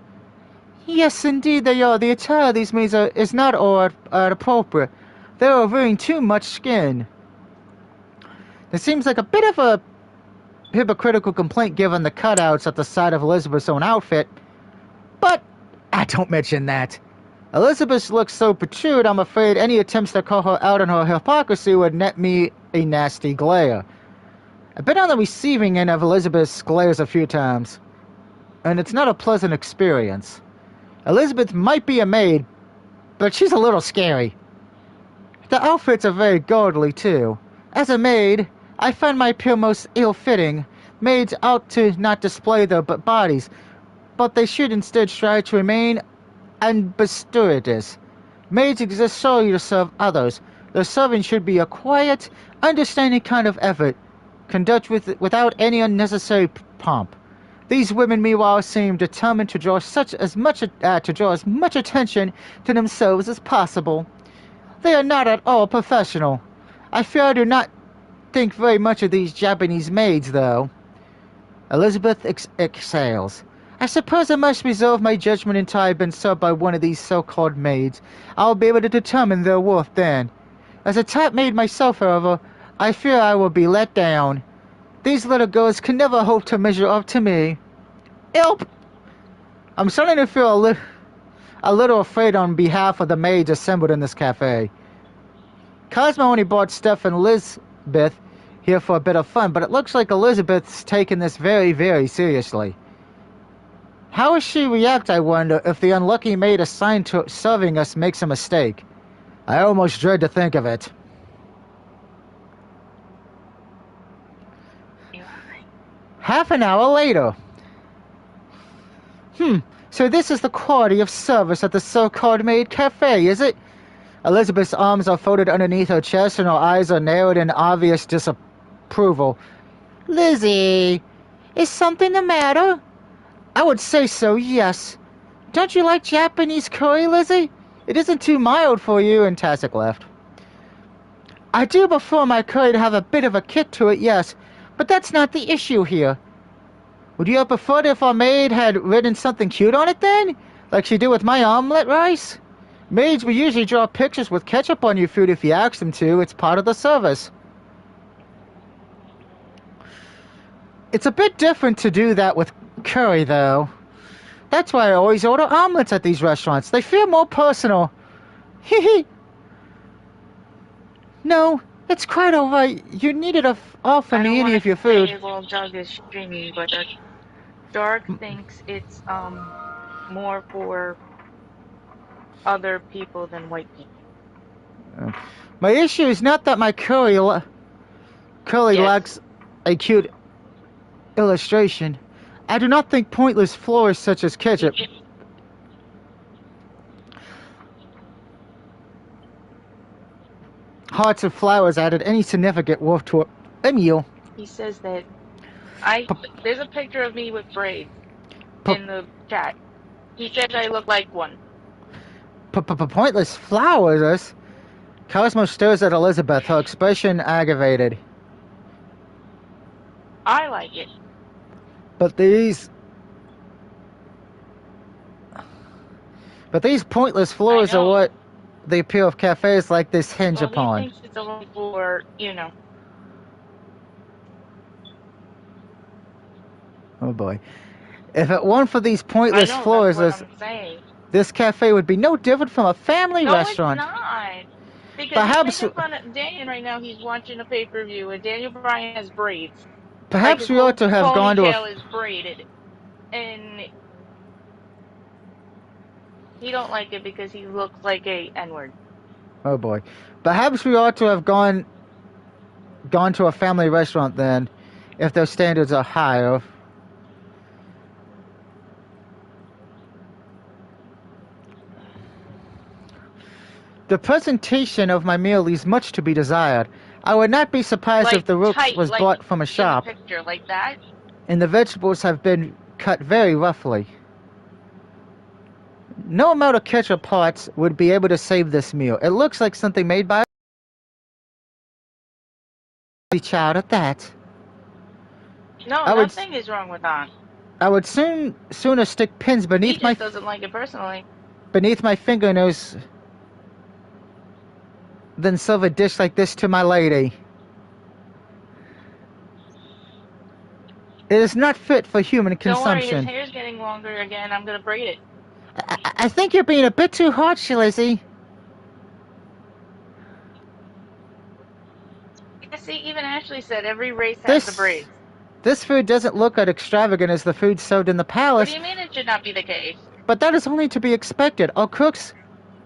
Yes, indeed they are. The attire of these maids is not appropriate. They are wearing too much skin. It seems like a bit of a hypocritical complaint given the cutouts at the side of Elizabeth's own outfit. But I don't mention that. Elizabeth looks so protrude, I'm afraid any attempts to call her out on her hypocrisy would net me a nasty glare. I've been on the receiving end of Elizabeth's glares a few times, and it's not a pleasant experience. Elizabeth might be a maid, but she's a little scary. The outfits are very gaudily, too. As a maid, I find my appeal most ill-fitting. Maids ought to not display their bodies, but they should instead strive to remain unbastardous. Maids exist solely to serve others. Their serving should be a quiet, understanding kind of effort, conducted without any unnecessary pomp. These women, meanwhile, seem determined to draw as much attention to themselves as possible. They are not at all professional. I fear I do not think very much of these Japanese maids, though. Elizabeth exhales. I suppose I must reserve my judgment until I have been served by one of these so-called maids. I will be able to determine their worth then. As a type maid myself, however, I fear I will be let down. These little girls can never hope to measure up to me. Help! I'm starting to feel a little afraid on behalf of the maids assembled in this cafe. Cosmo only brought Steph and Elizabeth here for a bit of fun, but it looks like Elizabeth's taking this very, very seriously. How will she react, I wonder, if the unlucky maid assigned to serving us makes a mistake? I almost dread to think of it. Half an hour later. So this is the quality of service at the so-called maid cafe, is it? Elizabeth's arms are folded underneath her chest and her eyes are narrowed in obvious disapproval. Lizzie, is something the matter? I would say so, yes. Don't you like Japanese curry, Lizzie? It isn't too mild for you, and Tasek laughed. I do prefer my curry to have a bit of a kick to it, yes, but that's not the issue here. Would you have preferred if our maid had written something cute on it then? Like she did with my omelet rice? Maids will usually draw pictures with ketchup on your food if you ask them to. It's part of the service. It's a bit different to do that with curry, though. That's why I always order omelets at these restaurants. They feel more personal. Hee. No, it's quite alright. You needed offer me any of your food. I don't want to say Doug is stringy, but Dark thinks it's more for other people than white people. My issue is not that my curry lacks a cute illustration. I do not think pointless flaws such as ketchup, hearts of flowers added any significant worth to a meal. He says that there's a picture of me with braids in the chat. He says I look like one. Pointless flowers? Cosmo stares at Elizabeth, her expression aggravated. I like it. But these pointless flowers are what the appeal of cafes like this hinge upon. He thinks it's only for, Oh boy. If it weren't for these pointless flowers, this cafe would be no different from a family restaurant. No, it's not. Because he's making fun of Daniel right now. He's watching a pay-per-view, and Daniel Bryan has braids. Perhaps we ought to have gone to a... is braided, and he don't like it because he looks like a N-word. Oh boy. Perhaps we ought to have gone to a family restaurant then, if their standards are higher. The presentation of my meal leaves much to be desired. I would not be surprised if the rook was bought from a shop. Picture like that. And the vegetables have been cut very roughly. No amount of ketchup parts would be able to save this meal. It looks like something made by a child at that. No, nothing is wrong with that. I would sooner stick pins beneath he just doesn't like it personally. Beneath my fingernails than serve a dish like this to my lady. It is not fit for human consumption. Don't worry, his hair's getting longer again. I'm gonna braid it. I think you're being a bit too harsh, Lizzie. See, even Ashley said every race has the braids. This food doesn't look as extravagant as the food served in the palace. What do you mean it should not be the case? But that is only to be expected. Our cooks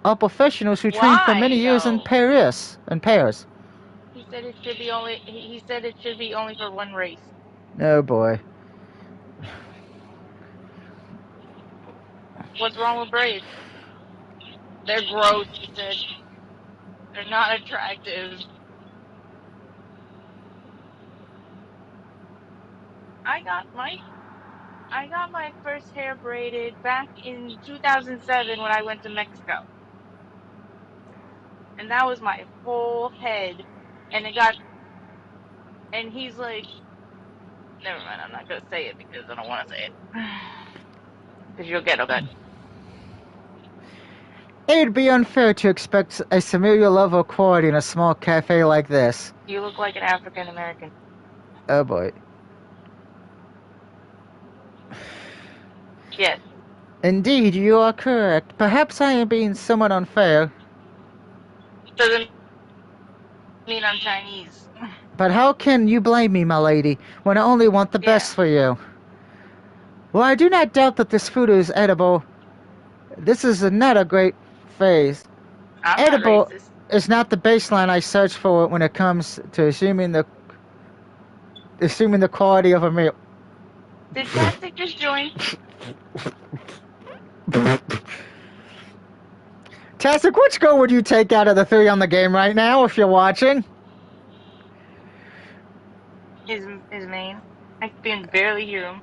are professionals who trained for many years in Paris. He said it should be only. He said it should be only for one race. Oh boy. What's wrong with braids? They're gross, he said. They're not attractive. I got my first hair braided back in 2007 when I went to Mexico. And that was my whole head. And he's like, never mind, I'm not going to say it because I don't want to say it. Because you'll get upset. It would be unfair to expect a similar level of quality in a small cafe like this. You look like an African American. Oh boy. Yes. Indeed, you are correct. Perhaps I am being somewhat unfair. Doesn't mean I'm Chinese. But how can you blame me, my lady, when I only want the best for you? Well, I do not doubt that this food is edible. This is not a great phase. I'm not Edible racist. is not the baseline I search for when it comes to assuming the quality of a meal. Did Tastic just join? Tastic, which goal would you take out of the 3 on the game right now if you're watching? His name. I can barely hear him.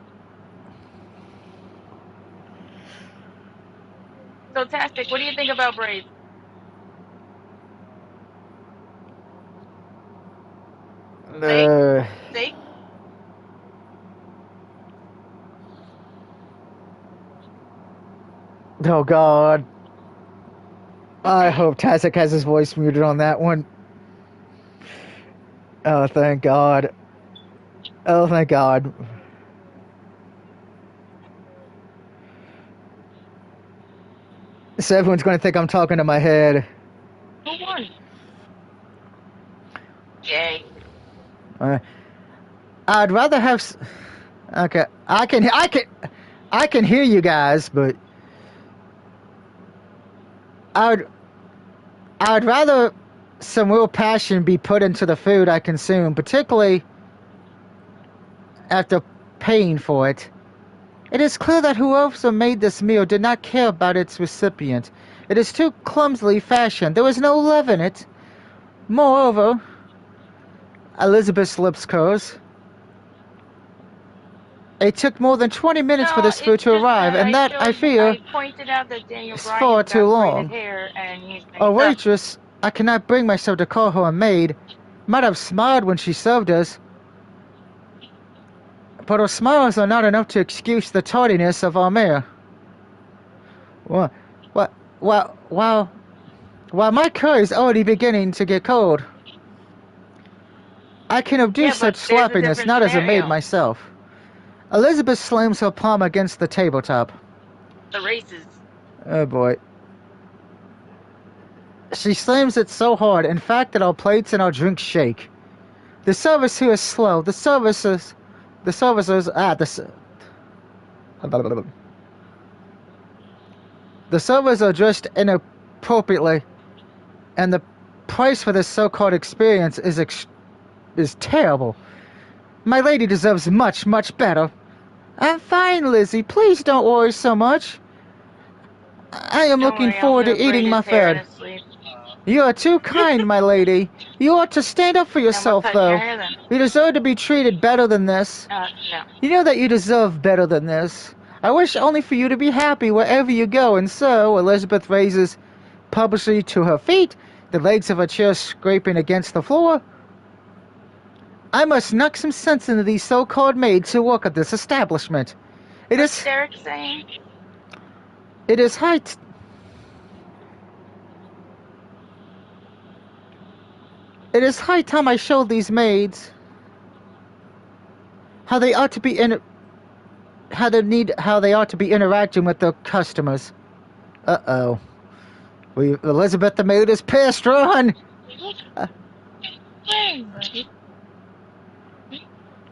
So Tastic, what do you think about braids? Steak? Oh God. I hope Tastic has his voice muted on that one. Oh, thank God. Oh, thank God. So everyone's going to think I'm talking to my head. Who won? Jay. I'd rather have. Okay, I can hear you guys, but I'd rather some real passion be put into the food I consume, particularly after paying for it. It is clear that whoever made this meal did not care about its recipient. It is too clumsily fashioned. There was no love in it. Moreover, Elizabeth's lips curls. It took more than 20 minutes for this food to arrive, and that, I fear, I pointed out that Daniel is Bryan far got too long. hair and he's A waitress, I cannot bring myself to call her a maid, might have smiled when she served us, but her smiles are not enough to excuse the tardiness of our mayor. While my curry is already beginning to get cold, I can do such sloppiness not as a maid myself. Elizabeth slams her palm against the tabletop. The races. Oh boy. She slams it so hard, in fact, that our plates and our drinks shake. The service here is slow. The servicers, the servers are dressed inappropriately, and the price for this so-called experience is terrible. My lady deserves much, much better. I'm fine, Lizzie. Please don't worry so much. I am looking forward to eating my food. You are too kind, my lady. You ought to stand up for yourself, though. You deserve to be treated better than this. No. You know that you deserve better than this. I wish only for you to be happy wherever you go, and so Elizabeth raises purposely to her feet, the legs of her chair scraping against the floor. I must knock some sense into these so-called maids who work at this establishment. What's Derek saying? It is high time I showed these maids how they ought to be interacting with their customers. Uh-oh. Elizabeth the maid is pissed. Run!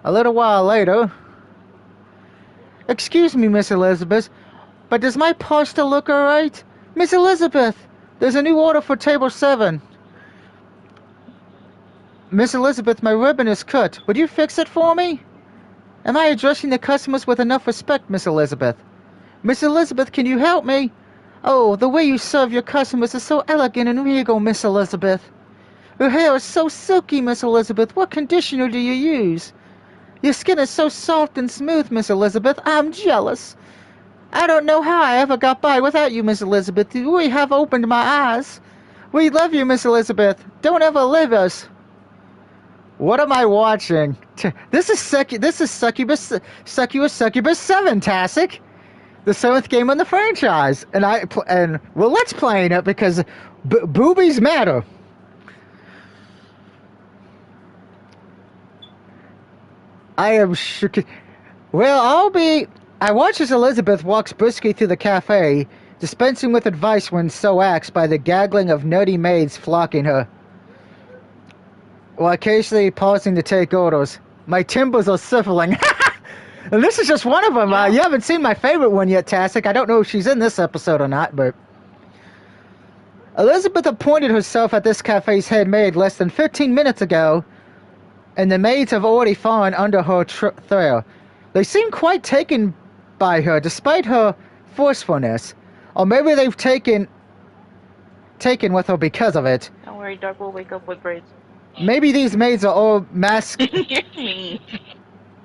A little while later. Excuse me, Miss Elizabeth, but does my pasta look alright? Miss Elizabeth, there's a new order for table 7. Miss Elizabeth, my ribbon is cut. Would you fix it for me? Am I addressing the customers with enough respect, Miss Elizabeth? Miss Elizabeth, can you help me? Oh, the way you serve your customers is so elegant and regal, Miss Elizabeth. Your hair is so silky, Miss Elizabeth. What conditioner do you use? Your skin is so soft and smooth, Miss Elizabeth. I'm jealous. I don't know how I ever got by without you, Miss Elizabeth. You really have opened my eyes. We love you, Miss Elizabeth. Don't ever leave us. What am I watching? This is Succubus 7, Tastic. The 7th game in the franchise. And we're let's playing it because boobies matter. I am shook. Well, I watch as Elizabeth walks briskly through the cafe, dispensing with advice when so axed by the gaggling of nerdy maids flocking her, while occasionally pausing to take orders. My timbers are sizzling. And this is just one of them. You haven't seen my favorite one yet, Tastic. I don't know if she's in this episode or not, but... Elizabeth appointed herself at this cafe's head maid less than 15 minutes ago, and the maids have already fallen under her thrill. They seem quite taken by her, despite her forcefulness. Or maybe they've taken with her because of it. Don't worry, Dark will wake up with braids. Maybe these maids are all masked... You're mean.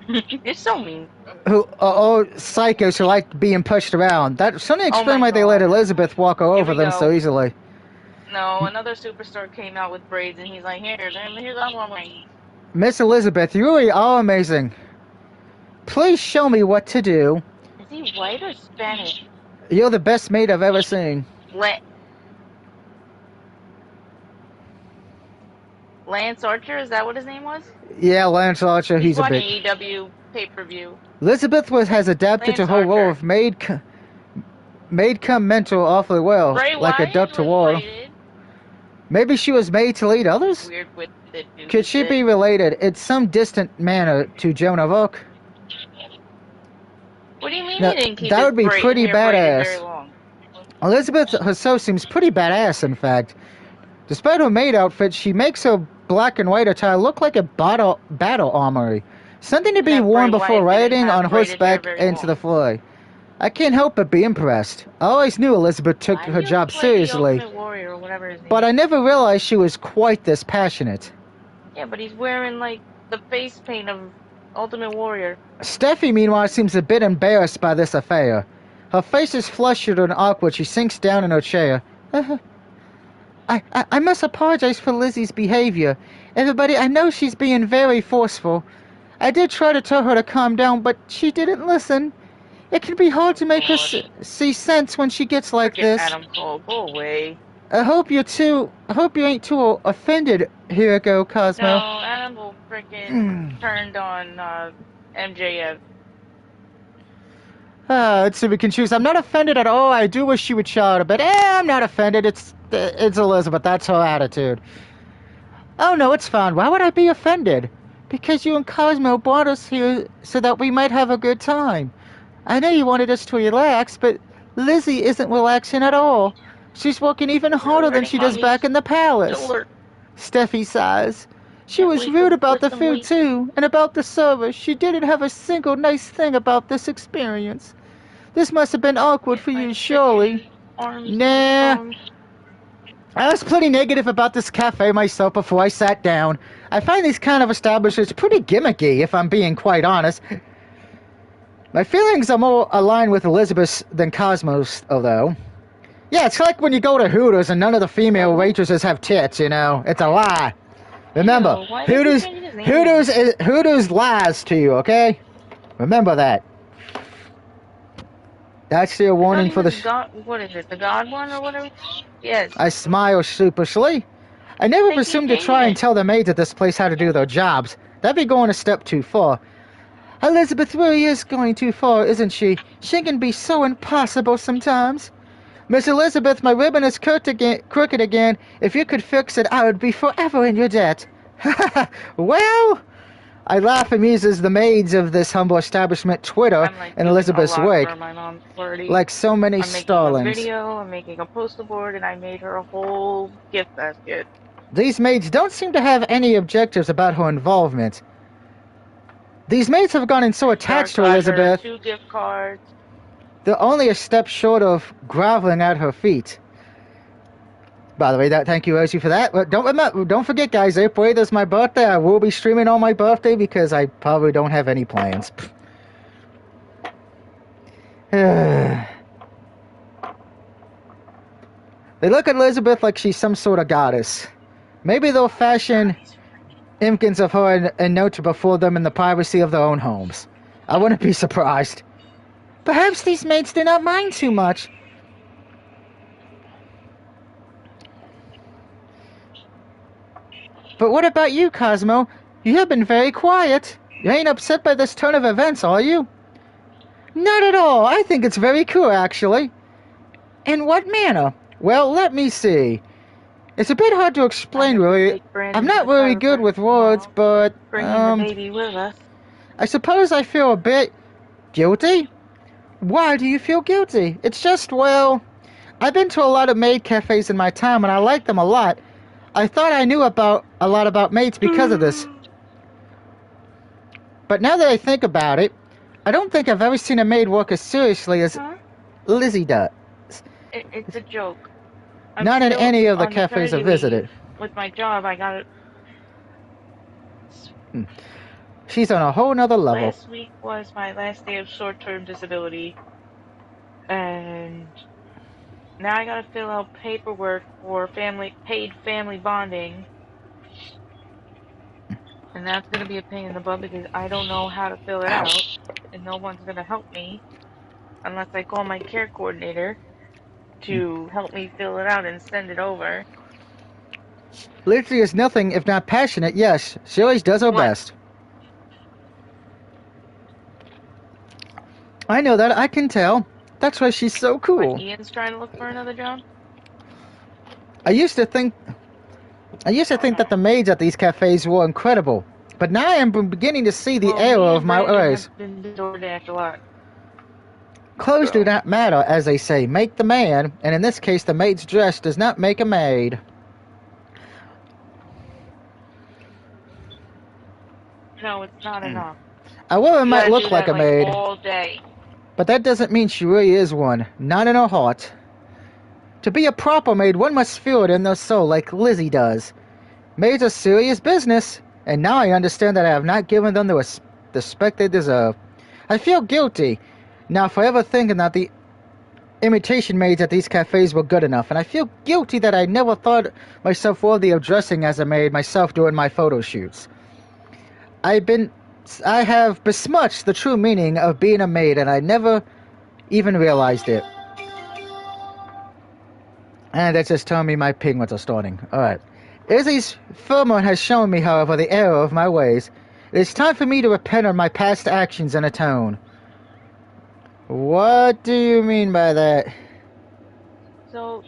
You're so mean. Who are all psychos who like being pushed around. That certainly explains why they let Elizabeth walk over them so easily. No, another superstar came out with braids, and he's like, here's all my braids. Miss Elizabeth, you really are amazing. Please show me what to do. Is he white or Spanish? You're the best maid I've ever seen. Lance Archer, is that what his name was? Yeah, Lance Archer, he's a big... AEW pay-per-view. Elizabeth has adapted to her role of maid come mental awfully well, like a duck to water. Maybe she was made to lead others? Weird with it, Could she be related in some distant manner to Joan of Arc? What do you mean Now, he didn't keep that his would be pretty badass. very long? Elizabeth herself seems pretty badass, in fact. Despite her maid outfit, she makes her black and white attire look like a battle armory. Something to be worn before riding on horseback into the fray. I can't help but be impressed. I always knew Elizabeth took her job seriously, but I never realized she was quite this passionate. Yeah, but he's wearing, like, the face paint of Ultimate Warrior. Steffi, meanwhile, seems a bit embarrassed by this affair. Her face is flushed and awkward. She sinks down in her chair. I must apologize for Lizzie's behavior. Everybody, I know she's being very forceful. I did try to tell her to calm down, but she didn't listen. It can be hard to make her see sense when she gets like this. Adam Cole, go away. I hope you ain't too offended, Hirago Cosmo. No, Adam will frickin' turned on MJF. It's to be confused. I'm not offended at all. I do wish she would shout a bit. I'm not offended. It's Elizabeth. That's her attitude. Oh, no, it's fine. Why would I be offended? Because you and Cosmo brought us here so that we might have a good time. I know you wanted us to relax, but Lizzie isn't relaxing at all. She's working even harder than she does back in the palace. Steffi sighs. She was rude about the food, too, and about the service. She didn't have a single nice thing about this experience. This must have been awkward for you, surely. Nah. I was pretty negative about this cafe myself before I sat down. I find these kind of establishments pretty gimmicky, if I'm being quite honest. My feelings are more aligned with Elizabeth than Cosmos, although. Yeah, it's like when you go to Hooters and none of the female waitresses have tits, you know. It's a lie. Remember, Hooters lies to you, okay? Remember that. That's your warning for the... What is it, the God one or whatever? Yes. I smile sheepishly. I never presumed to try and tell the maids at this place how to do their jobs. That'd be going a step too far. Elizabeth really is going too far, isn't she? She can be so impossible sometimes. Miss Elizabeth, my ribbon is crooked again. If you could fix it, I would be forever in your debt. Well, I laugh and muses the maids of this humble establishment Twitter in Elizabeth's wake, like so many starlings. I'm making a video, I'm making a poster board, and I made her a whole gift basket. These maids don't seem to have any objectives about her involvement. These maids have gotten so attached to Elizabeth, 2 gift cards. they're only a step short of groveling at her feet. By the way, thank you, Rosie, for that. But don't forget, guys, April 8th is my birthday. I will be streaming on my birthday because I probably don't have any plans. They look at Elizabeth like she's some sort of goddess. Maybe they'll fashion imkins of her and note before them in the privacy of their own homes. I wouldn't be surprised. Perhaps these maids do not mind too much. But what about you, Cosmo? You have been very quiet. You ain't upset by this turn of events, are you? Not at all. I think it's very cool, actually. In what manner? Well, let me see. It's a bit hard to explain, really. I'm not really good with words, but, Bringing the baby with us. I suppose I feel a bit Guilty? Why do you feel guilty? It's just, well, I've been to a lot of maid cafes in my time, and I like them a lot. I thought I knew about a lot about maids because of this. But now that I think about it, I don't think I've ever seen a maid work as seriously as Lizzie does. It's a joke. I'm Not in still any of the on cafes I maternity visited. leave with my job. I got it. She's on a whole nother level. Last week was my last day of short-term disability, and now I gotta fill out paperwork for paid family bonding, and that's gonna be a pain in the butt because I don't know how to fill it out, and no one's gonna help me unless I call my care coordinator to help me fill it out and send it over. Lizzie is nothing if not passionate, yes. She always does her What? best. I know that, I can tell. That's why she's so cool. What, Ian's trying to look for another job? I used to think that the maids at these cafes were incredible, but now I am beginning to see the error of my ways. Been DoorDash a lot. Clothes do not matter, as they say. Make the man, and in this case, the maid's dress does not make a maid. No, it's not enough. A woman You might gotta look do like that, a maid, all day. but that doesn't mean she really is one. Not in her heart. To be a proper maid, one must feel it in their soul, like Lizzie does. Maids are serious business, and now I understand that I have not given them the respect they deserve. I feel guilty now for ever thinking that the imitation maids at these cafes were good enough, and I feel guilty that I never thought myself worthy of dressing as a maid myself during my photo shoots. I have besmirched the true meaning of being a maid, and I never even realized it. And that's just telling me my penguins are starting. Alright. Izzy's pheromone has shown me, however, the error of my ways. It is time for me to repent of my past actions and atone. What do you mean by that? So,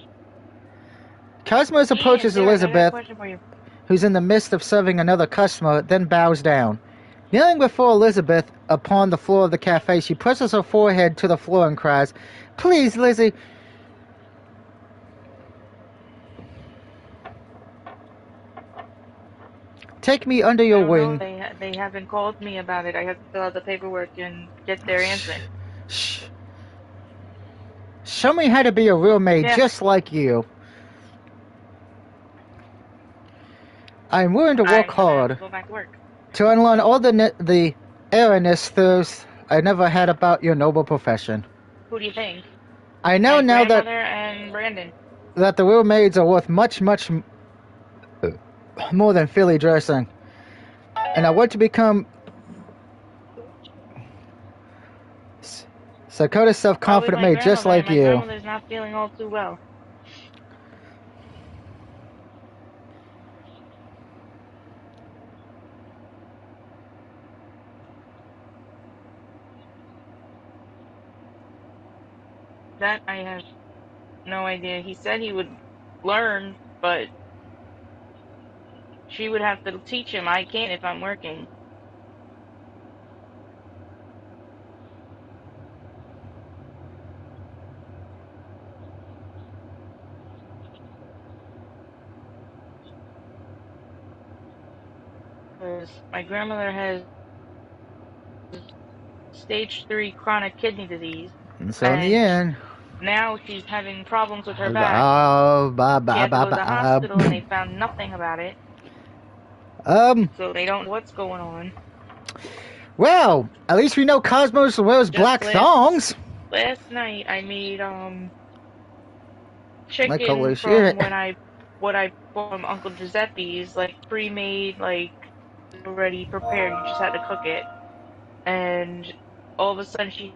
Cosmos approaches Ian, Derek, I got a Elizabeth, question for you. who's in the midst of serving another customer, then bows down. Kneeling before Elizabeth upon the floor of the cafe, she presses her forehead to the floor and cries, "Please, Lizzie." Take me under I your don't know. wing. They haven't called me about it. I have to fill out the paperwork and get their answer. Shh. Show me how to be a real maid, Yeah. just like you. I'm willing to work I'm gonna have to hard go back to work. to unlearn all the erroneous thoughts I never had about your noble profession. Who do you think? I know My now grandmother and Brandon. that the real maids are worth much more than filly dressing, and I want to become Sakura self-confident Probably my maid just grandmother. like My you. grandmother's not feeling all too well. That I have no idea. He said he would learn, but she would have to teach him. I can't if I'm working. Because my grandmother has stage 3 chronic kidney disease, And so in the end, now she's having problems with her back. oh, She had to go to the hospital and they found nothing about it. So they don't know what's going on. Well, at least we know Cosmos wears black thongs. Last night I made chicken holy from shit. what I bought from Uncle Giuseppe's, like pre-made, like already prepared. You just had to cook it. And all of a sudden she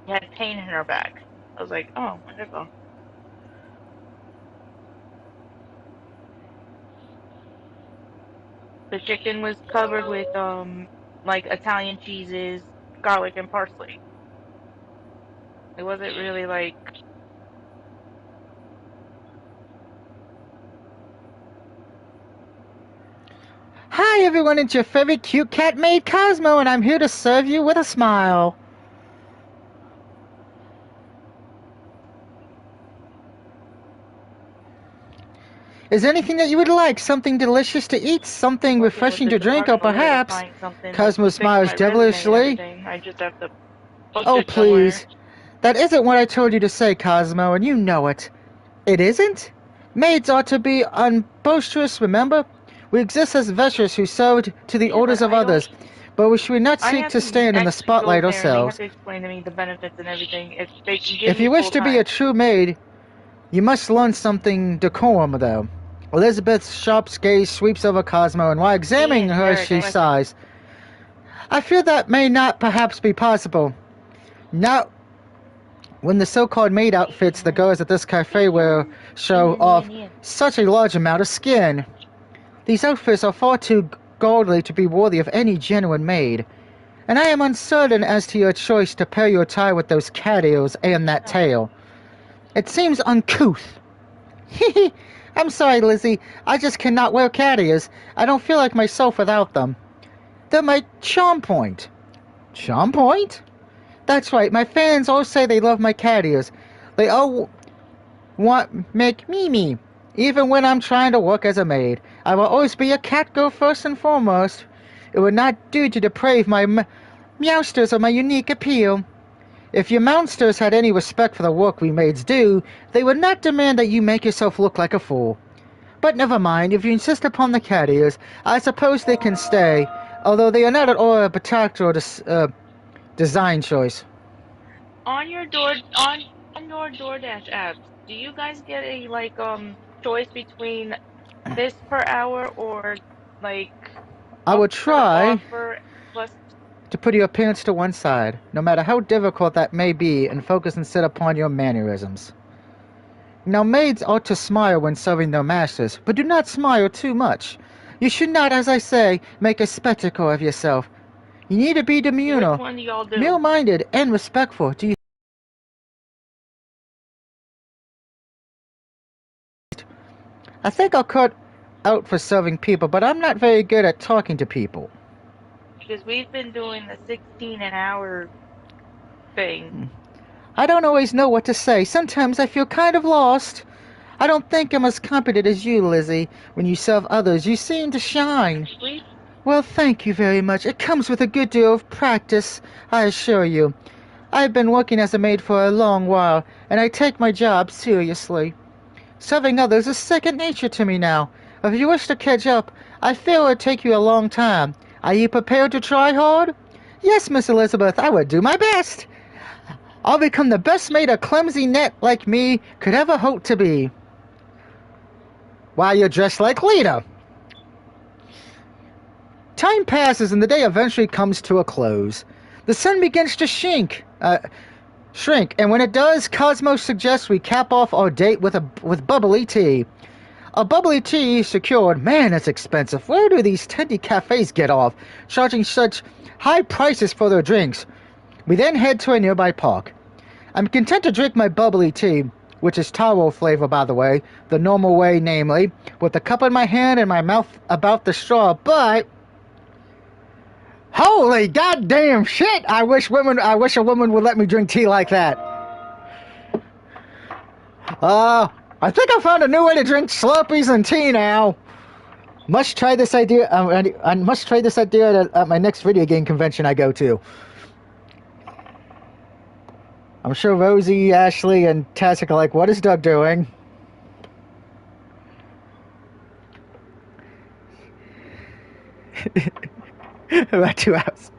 had pain in her back. I was like, oh, wonderful. The chicken was covered with like Italian cheeses, garlic, and parsley. It wasn't really like Hi everyone, it's your favorite cute cat maid Cosmo, and I'm here to serve you with a smile. Is there anything that you would like? Something delicious to eat? Something refreshing to drink? Or perhaps... Cosmo smiles devilishly. I just have to post Oh it somewhere. please. That isn't what I told you to say, Cosmo, and you know it. It isn't? Maids ought to be unboisterous, remember? We exist as vessels who served to the orders of others, but we should not seek to stand in the spotlight ourselves. They have to explain to me the benefits and everything. If they can give If you wish to be a true maid, you must learn something decorum, though. Elizabeth's sharp gaze sweeps over Cosmo, and while examining her, she sighs. I fear that may not perhaps be possible. Not when the so-called maid outfits the girls at this cafe wear show off such a large amount of skin. These outfits are far too gaudily to be worthy of any genuine maid, and I am uncertain as to your choice to pair your tie with those cat ears and that tail. It seems uncouth. I'm sorry, Lizzie. I just cannot wear cat ears. I don't feel like myself without them. They're my charm point. Charm point? That's right. My fans all say they love my cat ears. They all make me. Even when I'm trying to work as a maid, I will always be a cat girl first and foremost. It would not do to deprave my meowsters of my unique appeal. If your mounsters had any respect for the work we maids do, they would not demand that you make yourself look like a fool. But never mind, if you insist upon the cat ears, I suppose they can stay, although they are not at all a spectacular design choice. On your DoorDash apps, do you guys get a choice between this per hour or like I would try offer plus to put your appearance to one side, no matter how difficult that may be, and focus instead upon your mannerisms. Now, maids ought to smile when serving their masters, but do not smile too much. You should not, as I say, make a spectacle of yourself. You need to be demure, mild-minded, and respectful. Do you? I think I'll cut out for serving people, but I'm not very good at talking to people. Because we've been doing the 16 an hour thing. I don't always know what to say. Sometimes I feel kind of lost. I don't think I'm as competent as you, Lizzie. When you serve others, you seem to shine. Well, thank you very much. It comes with a good deal of practice, I assure you. I've been working as a maid for a long while, and I take my job seriously. Serving others is second nature to me now. If you wish to catch up, I fear it would take you a long time. Are you prepared to try hard? Yes, Miss Elizabeth, I would do my best. I'll become the best maid a clumsy net like me could ever hope to be. While you're dressed like Lita. Time passes and the day eventually comes to a close. The sun begins to shrink, and when it does, Cosmo suggests we cap off our date with bubbly tea. A bubbly tea secured. Man, it's expensive. Where do these trendy cafes get off, charging such high prices for their drinks? We then head to a nearby park. I'm content to drink my bubbly tea, which is taro flavor, by the way, the normal way, namely, with the cup in my hand and my mouth about the straw, but... Holy goddamn shit! I wish a woman would let me drink tea like that. I think I found a new way to drink Slurpees and tea now. Must try this idea. I must try this idea at my next video game convention I go to. I'm sure Rosie, Ashley, and Tassie are like, what is Doug doing? About 2 hours.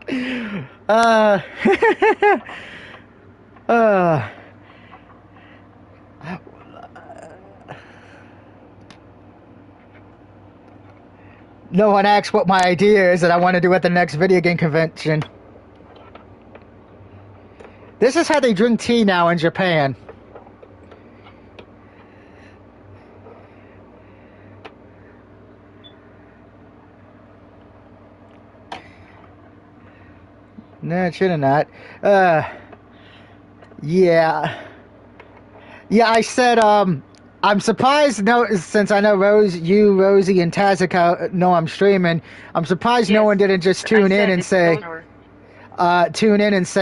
No one asks what my idea is that I want to do at the next video game convention. This is how they drink tea now in Japan. No, it should have not. Yeah. Yeah, I said, I'm surprised. No, since I know Rosie, and Tazika know I'm streaming. I'm surprised no Yes, one didn't just I tune in said and it's still say, an hour.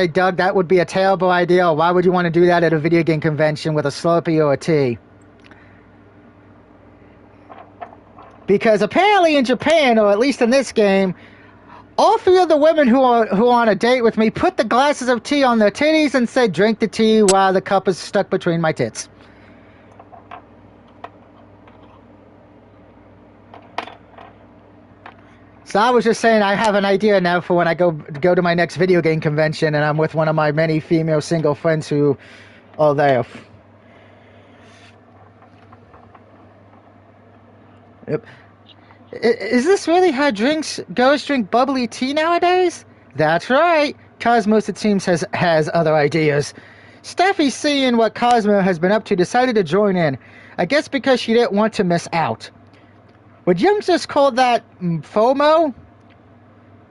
Doug, that would be a terrible idea. Why would you want to do that at a video game convention with a Slurpee or a tea? Because apparently in Japan, or at least in this game, all three of the women who are on a date with me put the glasses of tea on their titties and said, "Drink the tea while the cup is stuck between my tits." So I was just saying I have an idea now for when I go to my next video game convention and I'm with one of my many female single friends who are there. Yep. Is this really how girls drink bubbly tea nowadays? That's right. Cosmos, it seems, has other ideas. Steffi, seeing what Cosmo has been up to, decided to join in. I guess because she didn't want to miss out. Would youngsters call that FOMO?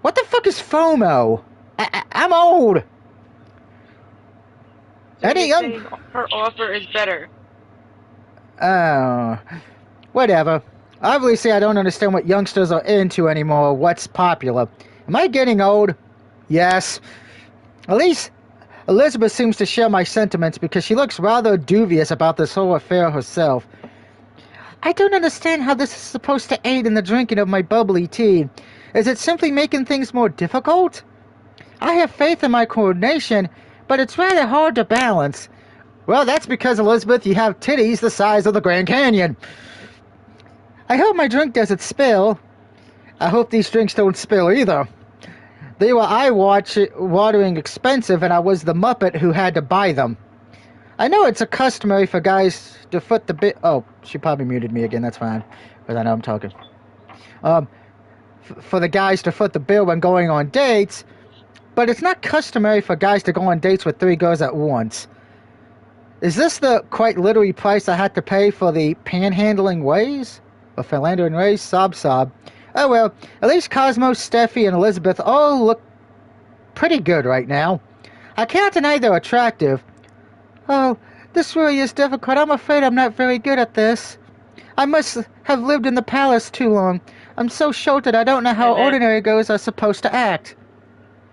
What the fuck is FOMO? I'm old. So Any you're young... saying her offer is better. Oh, whatever. Obviously, I don't understand what youngsters are into anymore, what's popular. Am I getting old? Yes. At least Elizabeth seems to share my sentiments because she looks rather dubious about this whole affair herself. I don't understand how this is supposed to aid in the drinking of my bubbly tea. Is it simply making things more difficult? I have faith in my coordination, but it's rather hard to balance. Well, that's because, Elizabeth, you have titties the size of the Grand Canyon. I hope my drink doesn't spill. I hope these drinks don't spill either. They were eye-watering expensive, and I was the Muppet who had to buy them. I know it's a customary for guys to foot the bill. Oh, she probably muted me again. That's fine, because I know I'm talking. For the guys to foot the bill when going on dates, but it's not customary for guys to go on dates with 3 girls at once. Is this the quite literally price I had to pay for the panhandling ways? Or philandering ways? Sob. Oh well, at least Cosmo, Steffi, and Elizabeth all look pretty good right now. I can't deny they're attractive. Oh, this really is difficult. I'm afraid I'm not very good at this. I must have lived in the palace too long. I'm so sheltered I don't know how ordinary girls are supposed to act.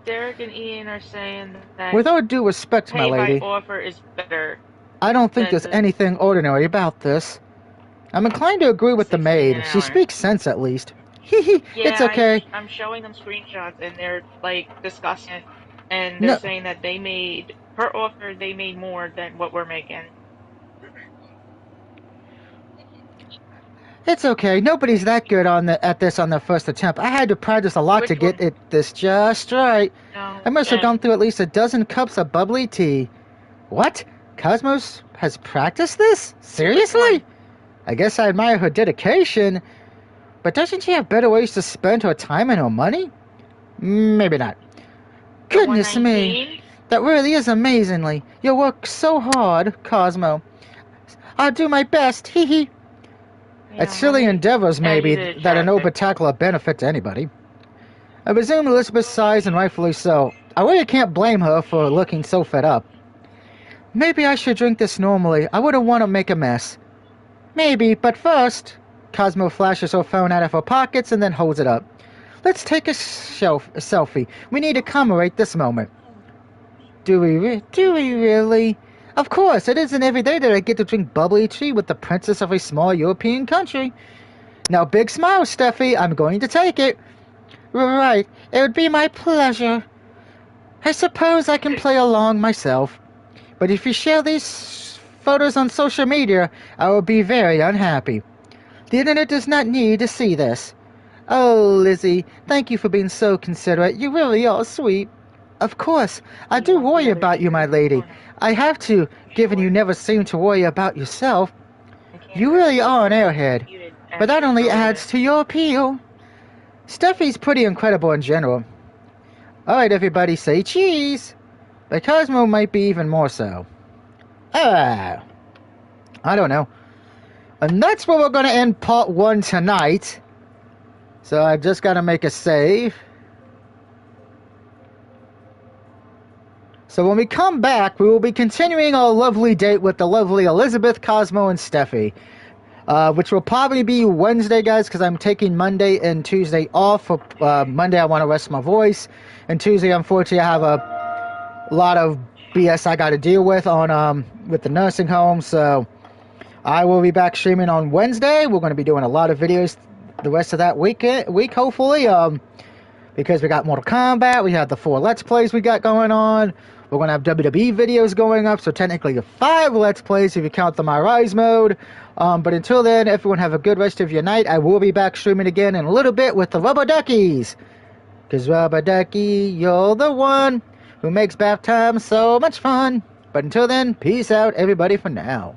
Derek and Ian are saying that With all due respect, my lady, by offer is better. I don't think there's anything ordinary about this. I'm inclined to agree with the maid. She speaks sense at least. It's okay. I'm showing them screenshots and they're like discussing it, and they're saying that they made her offer. They made more than what we're making. It's okay. Nobody's that good at this on their first attempt. I had to practice a lot to get this just right. No, I must have gone through at least a dozen cups of bubbly tea. What? Cosmos has practiced this? Seriously? I guess I admire her dedication, but doesn't she have better ways to spend her time and her money? Maybe not. Goodness me. That really is amazingly. You work so hard, Cosmo. I'll do my best, hee hee. Yeah, it's silly endeavors, maybe, that are no particular benefit to anybody. I presume Elizabeth sighs, and rightfully so. I really can't blame her for looking so fed up. Maybe I should drink this normally. I wouldn't want to make a mess. Maybe, but first... Cosmo flashes her phone out of her pockets and then holds it up. Let's take a selfie. We need to commemorate this moment. Do we really? Of course, it isn't every day that I get to drink bubbly tea with the princess of a small European country. Now, big smile, Steffi. I'm going to take it. Right. It would be my pleasure. I suppose I can play along myself. But if you share these photos on social media, I will be very unhappy. The internet does not need to see this. Oh, Lizzie, thank you for being so considerate. You really are sweet. Of course, I do worry about you, my lady. I have to, given you never seem to worry about yourself. You really are an airhead, but that only adds to your appeal. Steffi's pretty incredible in general. Alright, everybody, say cheese. But Cosmo might be even more so. I don't know. And that's where we're going to end part 1 tonight. So I've just got to make a save. So when we come back, we will be continuing our lovely date with the lovely Elizabeth, Cosmo, and Steffi. Which will probably be Wednesday, guys, because I'm taking Monday and Tuesday off. For Monday, I want to rest my voice, and Tuesday, unfortunately, I have a lot of BS I got to deal with on with the nursing home. So I will be back streaming on Wednesday. We're going to be doing a lot of videos the rest of that week, hopefully. Because we got Mortal Kombat, we have the 4 Let's Plays we got going on. We're going to have WWE videos going up, so technically 5 Let's Plays if you count the My Rise mode. But until then, everyone have a good rest of your night. I will be back streaming again in a little bit with the Rubber Duckies. Because Rubber Ducky, you're the one who makes bath time so much fun. But until then, peace out everybody for now.